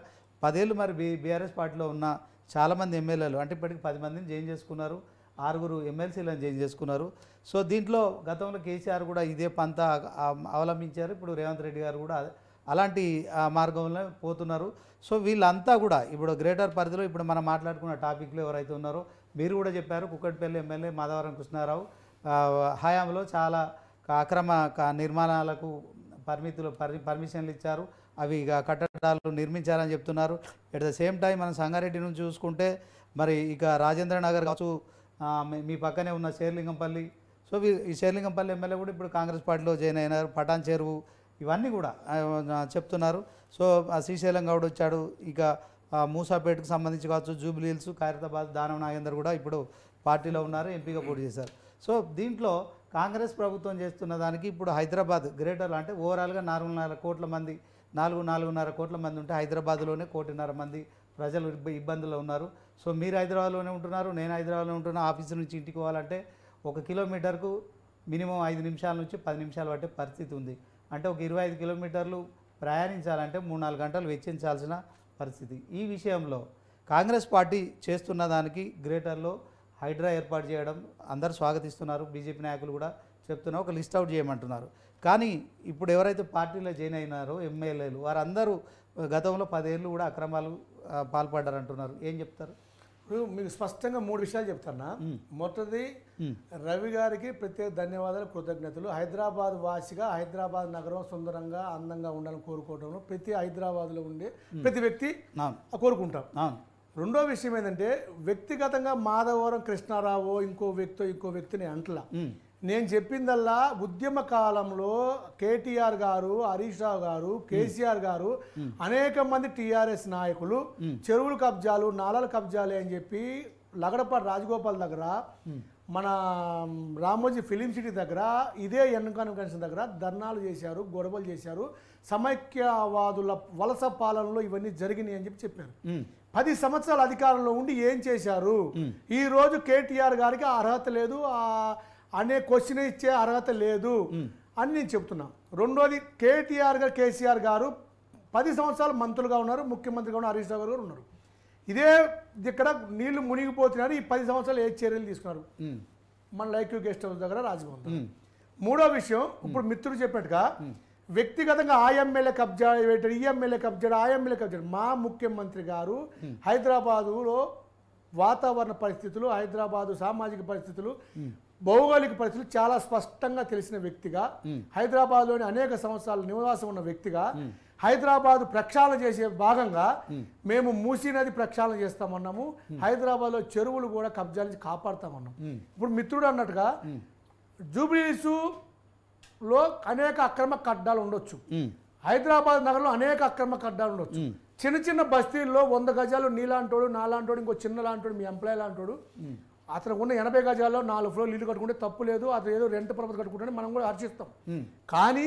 10 ఏళ్ళు మరి బీఆర్ఎస్ పార్టీలో ఉన్న చాలామంది ఎమ్మెల్యేలు అంటే ఇప్పటికి 10 మందిని చేంజ్ చేసుకున్నారు, 6 ఎమ్మెల్సీలను చేంజ్ చేసుకున్నారు. సో దీంట్లో గతంలో కేసీఆర్ కూడా ఇదే పంత అవలంబించారు, ఇప్పుడు రేవంత్ రెడ్డి గారు కూడా అలాంటి మార్గంలో పోతున్నారు. సో వీళ్ళంతా కూడా ఇప్పుడు గ్రేటర్ పరిధిలో ఇప్పుడు మనం మాట్లాడుకున్న టాపిక్లో ఎవరైతే ఉన్నారో మీరు కూడా చెప్పారు, కుక్కట్పల్లి ఎమ్మెల్యే మాధవరం కృష్ణారావు హయాంలో చాలా అక్రమ నిర్మాణాలకు పర్మిషన్లు ఇచ్చారు, అవి కట్టడాలు నిర్మించారని చెప్తున్నారు. ఎట్ ద సేమ్ టైం మనం సంగారెడ్డి నుంచి చూసుకుంటే మరి ఇక రాజేంద్ర నగర్ కావచ్చు, మీ పక్కనే ఉన్న శేర్లింగంపల్లి, సో ఈ షేర్లింగంపల్లి ఎమ్మెల్యే కూడా ఇప్పుడు కాంగ్రెస్ పార్టీలో జాయిన్ అయినారు. పటాన్ చెరువు ఇవన్నీ కూడా చెప్తున్నారు. సో శ్రీశైలం గౌడ్ వచ్చాడు. ఇక మూసాపేటకు సంబంధించి కావచ్చు, జూబ్లీ హిల్స్, ఖైరతాబాద్, దానం నాగేందర్ కూడా ఇప్పుడు పార్టీలో ఉన్నారు, ఎంపీగా పోటీ చేశారు. సో దీంట్లో కాంగ్రెస్ ప్రభుత్వం చేస్తున్న దానికి ఇప్పుడు హైదరాబాద్ గ్రేటర్లు అంటే ఓవరాల్గా 4.5 కోట్ల మంది 4.5 కోట్ల మంది ఉంటే హైదరాబాద్లోనే 1.5 కోటి మంది ప్రజలు ఇబ్బందుల్లో ఉన్నారు. సో మీరు హైదరాబాద్లోనే ఉంటున్నారు, నేను హైదరాబాద్లో ఉంటున్నా. ఆఫీసు నుంచి ఇంటికి పోవాలంటే 1 కిలోమీటర్కు మినిమం 5 నిమిషాల నుంచి 10 నిమిషాలు పట్టే పరిస్థితి ఉంది. అంటే ఒక 25 కిలోమీటర్లు ప్రయాణించాలంటే 3-4 గంటలు వెచ్చించాల్సిన పరిస్థితి. ఈ విషయంలో కాంగ్రెస్ పార్టీ చేస్తున్న దానికి గ్రేటర్లో హైడ్రా ఏర్పాటు చేయడం అందరూ స్వాగతిస్తున్నారు. బీజేపీ నాయకులు కూడా చెప్తున్నారు, ఒక లిస్ట్ అవుట్ చేయమంటున్నారు. కానీ ఇప్పుడు ఎవరైతే పార్టీలో జాయిన్ అయినారో ఎమ్మెల్యేలు వారందరూ గతంలో 10 ఏళ్ళు కూడా అక్రమాలు పాల్పడ్డారంటున్నారు. ఏం చెప్తారు? ఇప్పుడు మీకు స్పష్టంగా 3 విషయాలు చెప్తానా. మొదటిది, రవి గారికి ప్రత్యేక ధన్యవాదాలు, కృతజ్ఞతలు. హైదరాబాద్ వాసిగా హైదరాబాద్ నగరం సుందరంగా అందంగా ఉండాలని కోరుకోవడంలో ప్రతి హైదరాబాద్లో ఉండే ప్రతి వ్యక్తి కోరుకుంటాం. రెండో విషయం ఏంటంటే, వ్యక్తిగతంగా మాధవరం కృష్ణారావు ఇంకో వ్యక్తిని అంటలా. నేను చెప్పిందల్లా ఉద్యమ కాలంలో కేటీఆర్ గారు, హరీష్ రావు గారు, కేసీఆర్ గారు, అనేక మంది టీఆర్ఎస్ నాయకులు చెరువులు కబ్జాలు, నాలాల కబ్జాలే అని చెప్పి లగడపాటి రాజగోపాల్ దగ్గర, మన రామోజీ ఫిలిం సిటీ దగ్గర, ఇదే ఎన్నికల కన్వెన్షన్ దగ్గర ధర్నాలు చేశారు, గొడవలు చేశారు. సమైక్యవాదుల వలస పాలనలో ఇవన్నీ జరిగినాయి అని చెప్పారు. 10 సంవత్సరాల అధికారంలో ఉండి ఏం చేశారు? ఈరోజు కేటీఆర్ గారికి అర్హత లేదు అనే క్వశ్చన్ ఇచ్చే అర్హత లేదు అని నేను చెప్తున్నా. రెండోది, కేటీఆర్ గారు, కేసీఆర్ గారు 10 సంవత్సరాలు మంత్రులుగా ఉన్నారు, ముఖ్యమంత్రిగా ఉన్నారు, హరీష్ రావు గారు ఉన్నారు. ఇదే ఇక్కడ నీళ్లు మునిగిపోతున్నారు. ఈ 10 సంవత్సరాలు ఏ చర్యలు తీసుకున్నారు? మన లైక్యూ గెస్ట్ హౌస్ దగ్గర రాజభవన్. మూడో విషయం, ఇప్పుడు మిత్రుడు చెప్పినట్టుగా వ్యక్తిగతంగా ఆ ఎమ్మెల్యే కబ్జా పెట్టాడు, ఈ ఎమ్మెల్యే కబ్జాడు, ఆ ఎమ్మెల్యే కబ్జాడు. మా ముఖ్యమంత్రి గారు హైదరాబాదులో వాతావరణ పరిస్థితులు, హైదరాబాదు సామాజిక పరిస్థితులు, భౌగోళిక పరిస్థితులు చాలా స్పష్టంగా తెలిసిన వ్యక్తిగా, హైదరాబాద్లోని అనేక సంవత్సరాల నివాసం ఉన్న వ్యక్తిగా, హైదరాబాద్ ప్రక్షాళన చేసే భాగంగా మేము మూసీ నది ప్రక్షాళన చేస్తామన్నాము. హైదరాబాద్లో చెరువులు కూడా కబ్జా నుంచి కాపాడుతామన్నాం. ఇప్పుడు మిత్రుడు అన్నట్టుగా జూబ్లీహిల్స్లో అనేక అక్రమ కడ్డాలు ఉండొచ్చు, హైదరాబాద్ నగరంలో అనేక అక్రమ కడ్డాలు ఉండొచ్చు. చిన్న చిన్న బస్తీల్లో 100 గజాలు నీలాంటోడు, నాలాంటోడు, ఇంకో చిన్న లాంటోడు, మీ ఎంప్లాయ్ లాంటోడు, అతను ఉన్న 80 గజాల్లో 4 ఫ్లోర్లు ఇల్లు కట్టుకుంటే తప్పు లేదు, అతను ఏదో రెంట్ పర్పస్ కట్టుకుంటే మనం కూడా హర్షిస్తాం. కానీ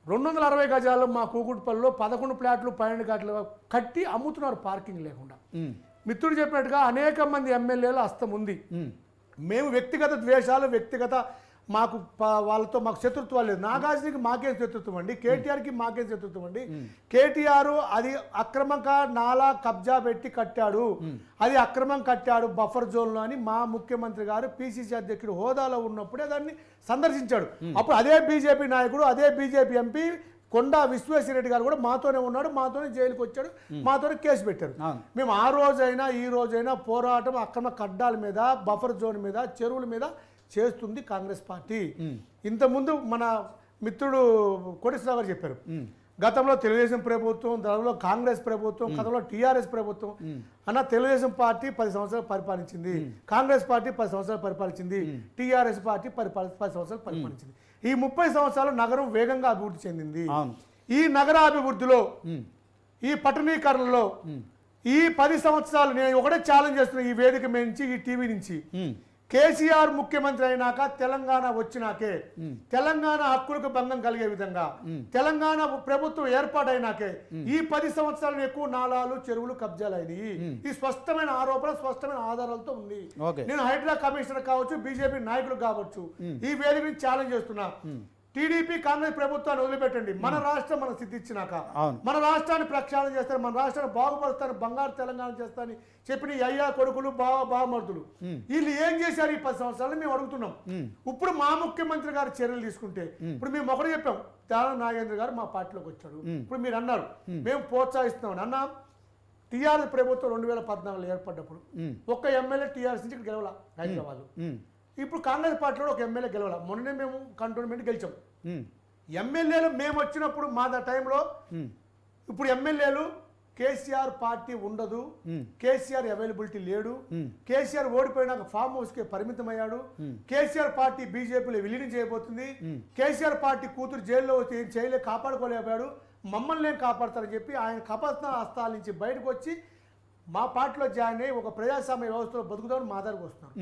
260 గజాల్లో మా కూకుట్పల్లిలో 11 ఫ్లాట్లు 12 గట్లు కట్టి అమ్ముతున్నారు పార్కింగ్ లేకుండా. మిత్రుడు చెప్పినట్టుగా అనేక మంది ఎమ్మెల్యేలు హస్తం ఉంది. మేము వ్యక్తిగత ద్వేషాలు, వ్యక్తిగత మాకు వాళ్ళతో మాకు శత్రుత్వాలు లేదు. నాగార్జునకి మాకేం శత్రుత్వం అండి, కేటీఆర్కి మాకేం శత్రుత్వం అండి. కేటీఆర్ అది అక్రమంగా నాలా కబ్జా పెట్టి కట్టాడు, అది అక్రమం కట్టాడు బఫర్ జోన్లో అని మా ముఖ్యమంత్రి గారు పిసిసి అధ్యక్షుడు హోదాలో ఉన్నప్పుడే దాన్ని సందర్శించాడు. అప్పుడు అదే బీజేపీ నాయకుడు, అదే బీజేపీ ఎంపీ కొండా విశ్వేశ్వరరెడ్డి గారు కూడా మాతోనే ఉన్నాడు, మాతోనే జైలుకి వచ్చాడు, మాతోనే కేసు పెట్టారు. మేము ఆ రోజైనా ఈ రోజైనా పోరాటం అక్రమ కడ్డాల మీద, బఫర్ జోన్ మీద, చెరువుల మీద చేస్తుంది కాంగ్రెస్ పార్టీ. ఇంతకుముందు మన మిత్రుడు కోటేశ్వరరావు గారు చెప్పారు, గతంలో తెలుగుదేశం ప్రభుత్వం, గతంలో కాంగ్రెస్ ప్రభుత్వం, గతంలో టీఆర్ఎస్ ప్రభుత్వం అన్న తెలుగుదేశం పార్టీ 10 సంవత్సరాలు పరిపాలించింది, కాంగ్రెస్ పార్టీ 10 సంవత్సరాలు పరిపాలించింది, టీఆర్ఎస్ పార్టీ 10 సంవత్సరాలు పరిపాలించింది. ఈ 30 సంవత్సరాలు నగరం వేగంగా అభివృద్ధి చెందింది. ఈ నగరాభివృద్ధిలో, ఈ పట్టణీకరణలో ఈ 10 సంవత్సరాలు నేను ఒకటే ఛాలెంజ్ చేస్తున్నా ఈ వేదిక నుంచి, ఈ టీవీ నుంచి. కేసీఆర్ ముఖ్యమంత్రి అయినాక, తెలంగాణ వచ్చినాకే, తెలంగాణ హక్కులకు భంగం కలిగే విధంగా తెలంగాణ ప్రభుత్వం ఏర్పాటైనాకే ఈ 10 సంవత్సరాలు ఎక్కువ నాలాలు, చెరువులు కబ్జాలు అయినాయి. ఈ స్పష్టమైన ఆరోపణ, స్పష్టమైన ఆధారాలతో ఉంది. నేను హైడ్రా కమిషనర్ కావచ్చు, బీజేపీ నాయకులు కావచ్చు, ఈ వేదికని ఛాలెంజ్ చేస్తున్నా. టీడీపీ కాంగ్రెస్ ప్రభుత్వాన్ని వదిలిపెట్టండి. మన రాష్ట్రం మనం సిద్ధించినాక మన రాష్ట్రాన్ని ప్రక్షాళన చేస్తారు, మన రాష్ట్రాన్ని బాగుపరుస్తారు, బంగారు తెలంగాణ చేస్తారని చెప్పిన అయ్యా కొడుకులు, బావమరుదులు వీళ్ళు ఏం చేశారు ఈ 10 సంవత్సరాలు మేము అడుగుతున్నాం. ఇప్పుడు మా ముఖ్యమంత్రి గారు చర్యలు తీసుకుంటే, ఇప్పుడు మేము ఒకటి చెప్పాం, దానం నాగేంద్ర గారు మా పార్టీలోకి వచ్చాడు. ఇప్పుడు మీరు అన్నారు మేము ప్రోత్సహిస్తున్నాం అన్నా. టీఆర్ఎస్ ప్రభుత్వం 2014లో ఏర్పడ్డప్పుడు ఒక్క ఎమ్మెల్యే టీఆర్ఎస్ నుంచి గెలవాల హైదరాబాద్. ఇప్పుడు కాంగ్రెస్ పార్టీలో ఒక ఎమ్మెల్యే గెలవాల. మొన్ననే మేము కంటోన్మెంట్ గెలిచాం. ఎమ్మెల్యేలు మేము వచ్చినప్పుడు మా టైంలో ఇప్పుడు ఎమ్మెల్యేలు కేసీఆర్ పార్టీ ఉండదు, కేసీఆర్ అవైలబిలిటీ లేడు, కేసీఆర్ ఓడిపోయినాక ఫామ్ హౌస్ కి పరిమితమయ్యాడు, కేసీఆర్ పార్టీ బీజేపీలో విలీనం చేయబోతుంది, కేసీఆర్ పార్టీ కూతురు జైల్లో చేయలే కాపాడుకోలేకపోయాడు, మమ్మల్ని నేను కాపాడతారని చెప్పి ఆయన కపత్న హస్తాల నుంచి బయటకు వచ్చి మా పార్టీలో జాయిన్ అయ్యి ఒక ప్రజాస్వామ్య వ్యవస్థలో బతుకుతామని మా దగ్గరకు వస్తున్నారు.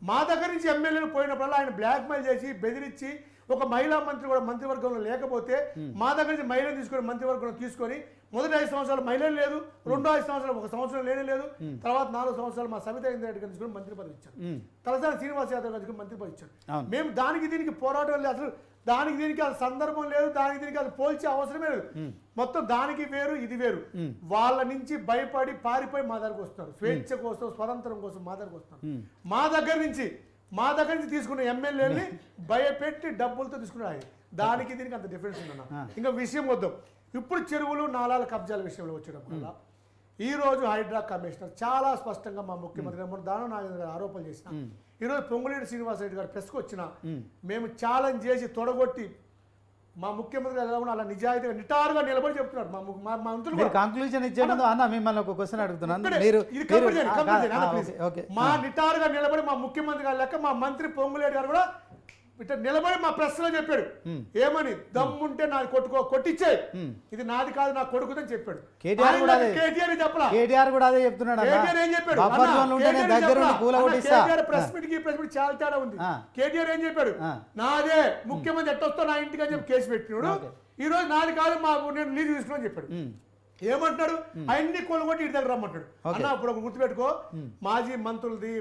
మా దగ్గర నుంచి ఎమ్మెల్యేలు పోయినప్పుడల్లా ఆయన బ్లాక్మెయిల్ చేసి బెదిరించి ఒక మహిళా మంత్రి కూడా మంత్రివర్గంలో లేకపోతే మా దగ్గర నుంచి మహిళను తీసుకొని మంత్రివర్గంలో తీసుకొని మొదటి 5 సంవత్సరాలు మహిళలు లేదు, రెండో 5 సంవత్సరాలు 1 సంవత్సరం లేనే లేదు, తర్వాత 4 సంవత్సరాలు మా సబితా ఇంద్రారెడ్డి గారిని తీసుకొని మంత్రి పదవి ఇచ్చారు, తలసాని శ్రీనివాస్ యాదవ్ గారికి మంత్రి పదవి ఇచ్చారు. మేము దానికి దీనికి పోరాటం లేదు, అసలు దానికి దీనికి అది సందర్భం లేదు, దానికి దీనికి అది పోల్చే అవసరమే లేదు. మొత్తం దానికి వేరు ఇది వేరు. వాళ్ళ నుంచి భయపడి పారిపోయి మా దగ్గరకు వస్తారు, స్వేచ్ఛ కోసం స్వతంత్రం కోసం మా దగ్గరకు వస్తారు. మా దగ్గర నుంచి తీసుకున్న ఎమ్మెల్యేని భయపెట్టి డబ్బులతో తీసుకున్నాడు. దానికి దీనికి అంత డిఫరెన్స్ ఉందన్న. ఇంకా విషయం వద్దాం. ఇప్పుడు చెరువులు నాలాల కబ్జాల విషయంలో వచ్చేటప్పుడు ఈ రోజు హైడ్రా కమిషనర్ చాలా స్పష్టంగా మా ముఖ్యమంత్రి గారు దానం నాగేంద్ర గారు ఆరోపణలు చేసిన ఈరోజు పొంగులేటి శ్రీనివాసరెడ్డి గారు ప్రెస్కి వచ్చిన మేము ఛాలెంజ్ చేసి తొడగొట్టి మా ముఖ్యమంత్రి గారు అలా నిజాయితీగా నిటారుగా నిలబడి చెప్తున్నారు. మా మంత్రులు కంక్లూజన్ ఇచ్చే ముందు అన్న మిమ్మల్ని ఒక క్వశ్చన్ అడుగుతున్నాను. మా నిటారుగా నిలబడి మా ముఖ్యమంత్రి గారు లెక్క మా మంత్రి పొంగులేటి గారు కూడా ఇట్లా నిలబడి మా ప్రెస్ లో చెప్పాడు, ఏమని దమ్ముంటే నాది కొట్టిచ్చే, ఇది నాది కాదు నా కొడుకుదని చెప్పాడు. కేటీఆర్ కూడా అదే చెప్తున్నాడు. ప్రెస్ మీట్ కి చాలా తేడా ఉంది. కేటీఆర్ ఏం చెప్పాడు, నాదే ముఖ్యమంత్రి ఎట్టొస్తా నా ఇంటికి అని చెప్పి కేసు పెట్టినాడు. ఈ రోజు నాది కాదు నేను లీజు తీసుకుని చెప్పాడు. ఏమంటున్నాడు, అన్ని కొనుగోటి ఇంటి దగ్గర రమ్మంటాడు. అన్న ఇప్పుడు ఒక గుర్తుపెట్టుకో, మాజీ మంత్రులది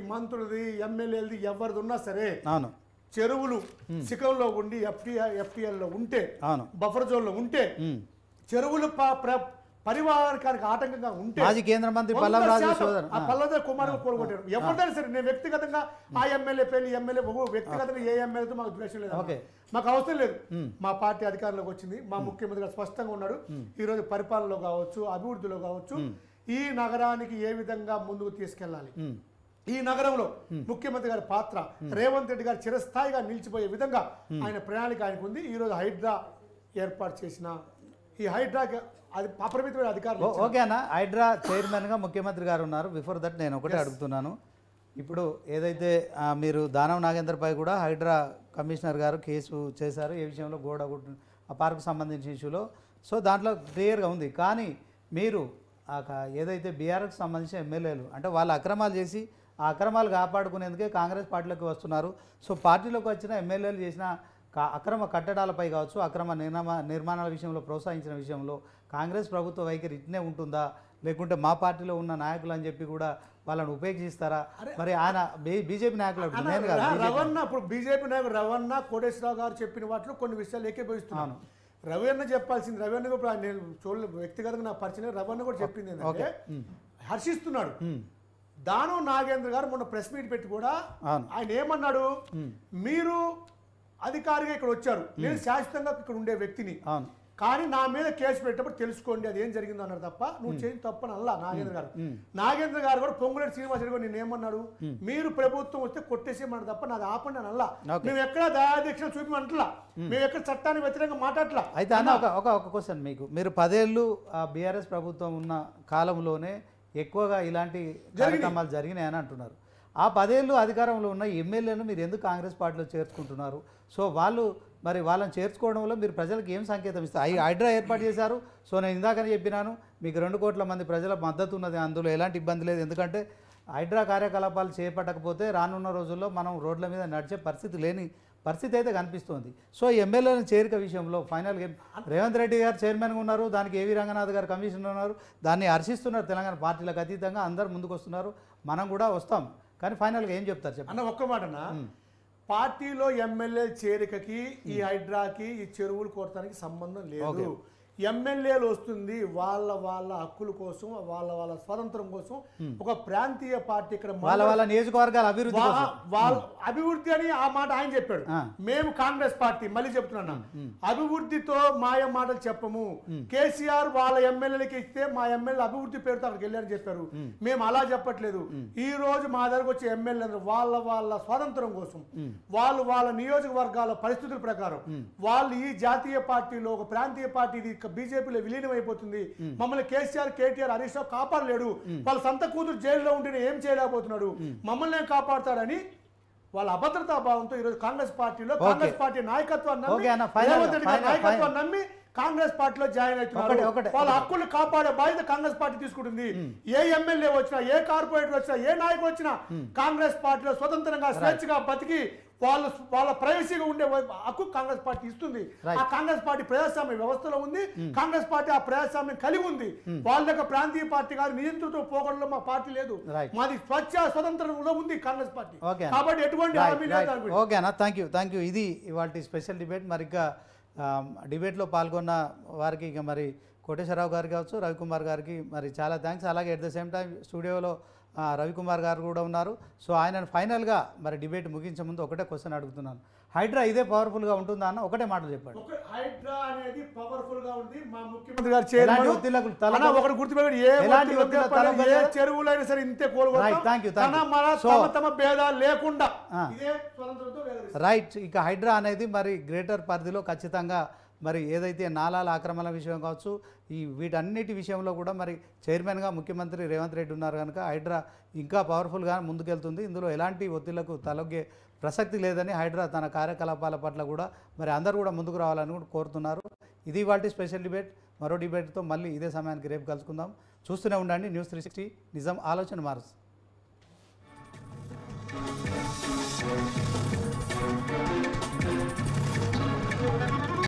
ఎమ్మెల్యేలది ఎవరిది ఉన్నా సరే చెరువులు శిఖంలో ఉండి ఎఫ్టీఎల్ లో ఉంటే, బఫర్ జోన్ లో ఉంటే, చెరువులు పరివారానికి ఆటంకంగా ఉంటే మాజీ కేంద్ర మంత్రి పల్లవరాజు కుమార్ కోరుకుంటారు. ఎవరిదైనా సరే నేను వ్యక్తిగతంగా ఆ ఎమ్మెల్యే వ్యక్తిగతంగా ఏ ఎమ్మెల్యేతో మాకు ద్వేషం లేదు, మాకు అవసరం లేదు. మా పార్టీ అధికారంలోకి వచ్చింది, మా ముఖ్యమంత్రి గారు స్పష్టంగా ఉన్నాడు. ఈ రోజు పరిపాలనలో కావచ్చు, అభివృద్ధిలో కావచ్చు, ఈ నగరానికి ఏ విధంగా ముందుకు తీసుకెళ్లాలి, ఈ నగరంలో ముఖ్యమంత్రి గారి పాత్ర, రేవంత్ రెడ్డి గారు చిరస్థాయిగా నిలిచిపోయే విధంగా ఆయన ప్రణాళిక ఆయనకు ఉంది. ఈ రోజు హైడ్రా ఏర్పాటు చేసిన ఈ హైడ్రాకి అది అపరిమితమైన అధికారులు. ఓకే అన్న, హైడ్రా చైర్మన్ గా ముఖ్యమంత్రి గారు ఉన్నారు. బిఫోర్ దట్ నేను ఒకటే అడుగుతున్నాను, ఇప్పుడు ఏదైతే మీరు దానం నాగేంద్రపై కూడా హైడ్రా కమిషనర్ గారు కేసు చేశారు ఏ విషయంలో, గోడగుట్టు ఆ పార్కు సంబంధించిన ఇష్యూలో. సో దాంట్లో క్లియర్గా ఉంది. కానీ మీరు ఏదైతే బీఆర్ఎస్కి సంబంధించిన ఎమ్మెల్యేలు అంటే వాళ్ళ అక్రమాలు చేసి ఆ అక్రమాలు కాపాడుకునేందుకే కాంగ్రెస్ పార్టీలోకి వస్తున్నారు. సో పార్టీలోకి వచ్చిన ఎమ్మెల్యేలు చేసిన అక్రమ కట్టడాలపై కావచ్చు, అక్రమ నిర్మాణాల విషయంలో ప్రోత్సహించిన విషయంలో కాంగ్రెస్ ప్రభుత్వ వైఖరి ఇట్నే ఉంటుందా, లేకుంటే మా పార్టీలో ఉన్న నాయకులు అని చెప్పి కూడా వాళ్ళని ఉపేక్షిస్తారా? మరి ఆయన బీజేపీ నాయకులు రవణ, ఇప్పుడు బీజేపీ నాయకుడు రవణ కోటేశ్వరరావు గారు చెప్పిన వాటిలో కొన్ని విషయాలు ఏకీభవిస్తున్నాను. రవణ చెప్పాల్సింది, రవణ కూడా నేను చూడలేదు వ్యక్తిగతంగా నా పరిచయం, రవణ కూడా చెప్పింది ఏంటంటే హర్షిస్తున్నాడు. దానం నాగేంద్ర గారు మొన్న ప్రెస్ మీట్ పెట్టి కూడా ఆయన ఏమన్నాడు, మీరు అధికారిగా ఇక్కడ వచ్చారు, నేను శాశ్వతంగా ఇక్కడ ఉండే వ్యక్తిని, కానీ నా మీద కేసు పెట్టేప్పుడు తెలుసుకోండి అది ఏం జరిగిందో అన్నారు తప్ప నువ్వు చేసి తప్పని అల్లా నాగేంద్ర గారు కూడా పొంగులేటి శ్రీనివాసరెడ్డి గారు నేను ఏమన్నాడు, మీరు ప్రభుత్వం వస్తే కొట్టేసేమన్నారు తప్ప నాది ఆపండి అని అల్లా. మేము ఎక్కడ దయాదీక్ష చూపిమంటలా, మేము ఎక్కడ చట్టాన్ని వ్యతిరేకంగా మాట్లాడలా. అయితే అన్న ఒక క్వశ్చన్, మీరు 10 ఏళ్ళు బీఆర్ఎస్ ప్రభుత్వం ఉన్న కాలంలోనే ఎక్కువగా ఇలాంటి కార్యక్రమాలు జరిగినాయని అంటున్నారు. ఆ 10 ఏళ్ళు అధికారంలో ఉన్న ఎమ్మెల్యేలను మీరు ఎందుకు కాంగ్రెస్ పార్టీలో చేర్చుకుంటున్నారు? సో వాళ్ళని చేర్చుకోవడం వల్ల మీరు ప్రజలకు ఏం సంకేతం ఇస్తారు? హైడ్రా ఏర్పాటు చేశారు. సో నేను ఇందాకనే చెప్పినాను, మీకు 2 కోట్ల మంది ప్రజల మద్దతు ఉన్నది, అందులో ఎలాంటి ఇబ్బంది లేదు. ఎందుకంటే హైడ్రా కార్యకలాపాలు చేపట్టకపోతే రానున్న రోజుల్లో మనం రోడ్ల మీద నడిచే పరిస్థితి అయితే కనిపిస్తుంది. సో ఎమ్మెల్యేల చేరిక విషయంలో ఫైనల్గా రేవంత్ రెడ్డి గారు చైర్మన్గా ఉన్నారు, దానికి ఏవి రంగనాథ్ గారు కమిషనర్ ఉన్నారు, దాన్ని హర్షిస్తున్నారు. తెలంగాణ పార్టీలకు అతీతంగా అందరు ముందుకు వస్తున్నారు, మనం కూడా వస్తాం. కానీ ఫైనల్గా ఏం చెప్తారు చెప్పండి అన్న? ఒక్క మాటనా, పార్టీలో ఎమ్మెల్యే చేరికకి ఈ హైడ్రాకి ఈ చెరువులు కోరటానికి సంబంధం లేదు. ఎమ్మెల్యేలు వస్తుంది వాళ్ళ హక్కుల కోసం, వాళ్ళ స్వతంత్రం కోసం, ఒక ప్రాంతీయ పార్టీ ఇక్కడ వాళ్ళ నియోజకవర్గాల అభివృద్ధి అని ఆ మాట ఆయన చెప్పాడు. మేము కాంగ్రెస్ పార్టీ మళ్ళీ చెప్తున్నా, అభివృద్ధితో మాయ మాటలు చెప్పము. కేసీఆర్ వాళ్ళ ఎమ్మెల్యేలకి ఇస్తే మా ఎమ్మెల్యే అభివృద్ధి పేరుతో అక్కడికి వెళ్ళారని చెప్పారు. మేము అలా చెప్పట్లేదు. ఈ రోజు మా దగ్గరకు వచ్చే ఎమ్మెల్యేలు వాళ్ళ స్వాతంత్రం కోసం, వాళ్ళ నియోజకవర్గాల పరిస్థితుల ప్రకారం, వాళ్ళు ఈ జాతీయ పార్టీలో ఒక ప్రాంతీయ పార్టీ బీజేపీలో విలీనం అయిపోతుంది, మమ్మల్ని కేసీఆర్ కేటీఆర్ హరీష్ రావు కాపాడలేడు, వాళ్ళ సొంత కూతురు జైల్లో ఉంటేనే ఏం చేయలేకపోతున్నాడు, మమ్మల్ని ఏం కాపాడతాడని వాళ్ళ అభద్రతా భావంతో ఈరోజు కాంగ్రెస్ పార్టీలో కాంగ్రెస్ పార్టీ నాయకత్వాన్ని నమ్మి కాంగ్రెస్ పార్టీలో జాయిన్ అవుతున్నారు. వాళ్ళ హక్కులు కాపాడే బాధ్యత కాంగ్రెస్ పార్టీ తీసుకుంటుంది. ఏ ఎమ్మెల్యే వచ్చినా, ఏ కార్పొరేటర్ వచ్చినా, ఏ నాయకుడు వచ్చినా కాంగ్రెస్ పార్టీలో స్వతంత్రంగా స్వేచ్ఛగా బతికి వాళ్ళ ప్రైవసీగా ఉండే హక్కు కాంగ్రెస్ పార్టీ ఇస్తుంది. ఆ కాంగ్రెస్ పార్టీ ప్రజాస్వామ్య వ్యవస్థలో ఉంది. కాంగ్రెస్ పార్టీ ఆ ప్రజాస్వామ్యం కలిగి ఉంది. వాళ్ళ యొక్క ప్రాంతీయ పార్టీ కాదు, నియంత్రిత పోగొడలో మా పార్టీ లేదు. మాది స్వచ్ఛ స్వతంత్రంలో ఉంది కాంగ్రెస్ పార్టీ. కాబట్టి ఎటువంటి హామీ లేదు. ఓకేనా, థ్యాంక్ యూ. ఇది ఇవాళ స్పెషల్ డిబేట్. మరి ఇక డిబేట్లో పాల్గొన్న వారికి ఇక మరి కోటేశ్వరరావు గారికి కావచ్చు, రవికుమార్ గారికి మరి చాలా థ్యాంక్స్. అలాగే ఎట్ ద సేమ్ టైం స్టూడియోలో రవికుమార్ గారు కూడా ఉన్నారు. సో ఆయన ఫైనల్గా మరి డిబేట్ ముగించే ముందు ఒకటే క్వశ్చన్ అడుగుతున్నాను, హైడ్రా ఇదే పవర్ఫుల్గా ఉంటుందా అన్న ఒకటే మాట చెప్పండి. హైడ్రా అనేది పవర్ఫుల్ గా ఉంది. మా ముఖ్యమంత్రి గారు ఒకటి గుర్తుపెట్టి ఏ చెరువులైనా సరే ఇంతే కోలుకుంటాం, తమ భేదాలు లేకుండా రైట్. ఇక హైడ్రా అనేది మరి గ్రేటర్ పరిధిలో ఖచ్చితంగా మరి ఏదైతే నాలాల ఆక్రమణ విషయం కావచ్చు, వీటన్నిటి విషయంలో కూడా మరి చైర్మన్గా ముఖ్యమంత్రి రేవంత్ రెడ్డి ఉన్నారు కనుక హైడ్రా ఇంకా పవర్ఫుల్గా ముందుకెళ్తుంది. ఇందులో ఎలాంటి ఒత్తిళ్లకు తలొగ్గే ప్రసక్తి లేదని హైడ్రా తన కార్యకలాపాల పట్ల కూడా మరి అందరూ కూడా ముందుకు రావాలని కూడా కోరుతున్నారు. ఇది వాటి స్పెషల్ డిబేట్. మరో డిబేట్తో మళ్ళీ ఇదే సమయానికి రేపు కలుసుకుందాం. చూస్తూనే ఉండండి న్యూస్ 360, నిజం ఆలోచన మారుస్తుంది.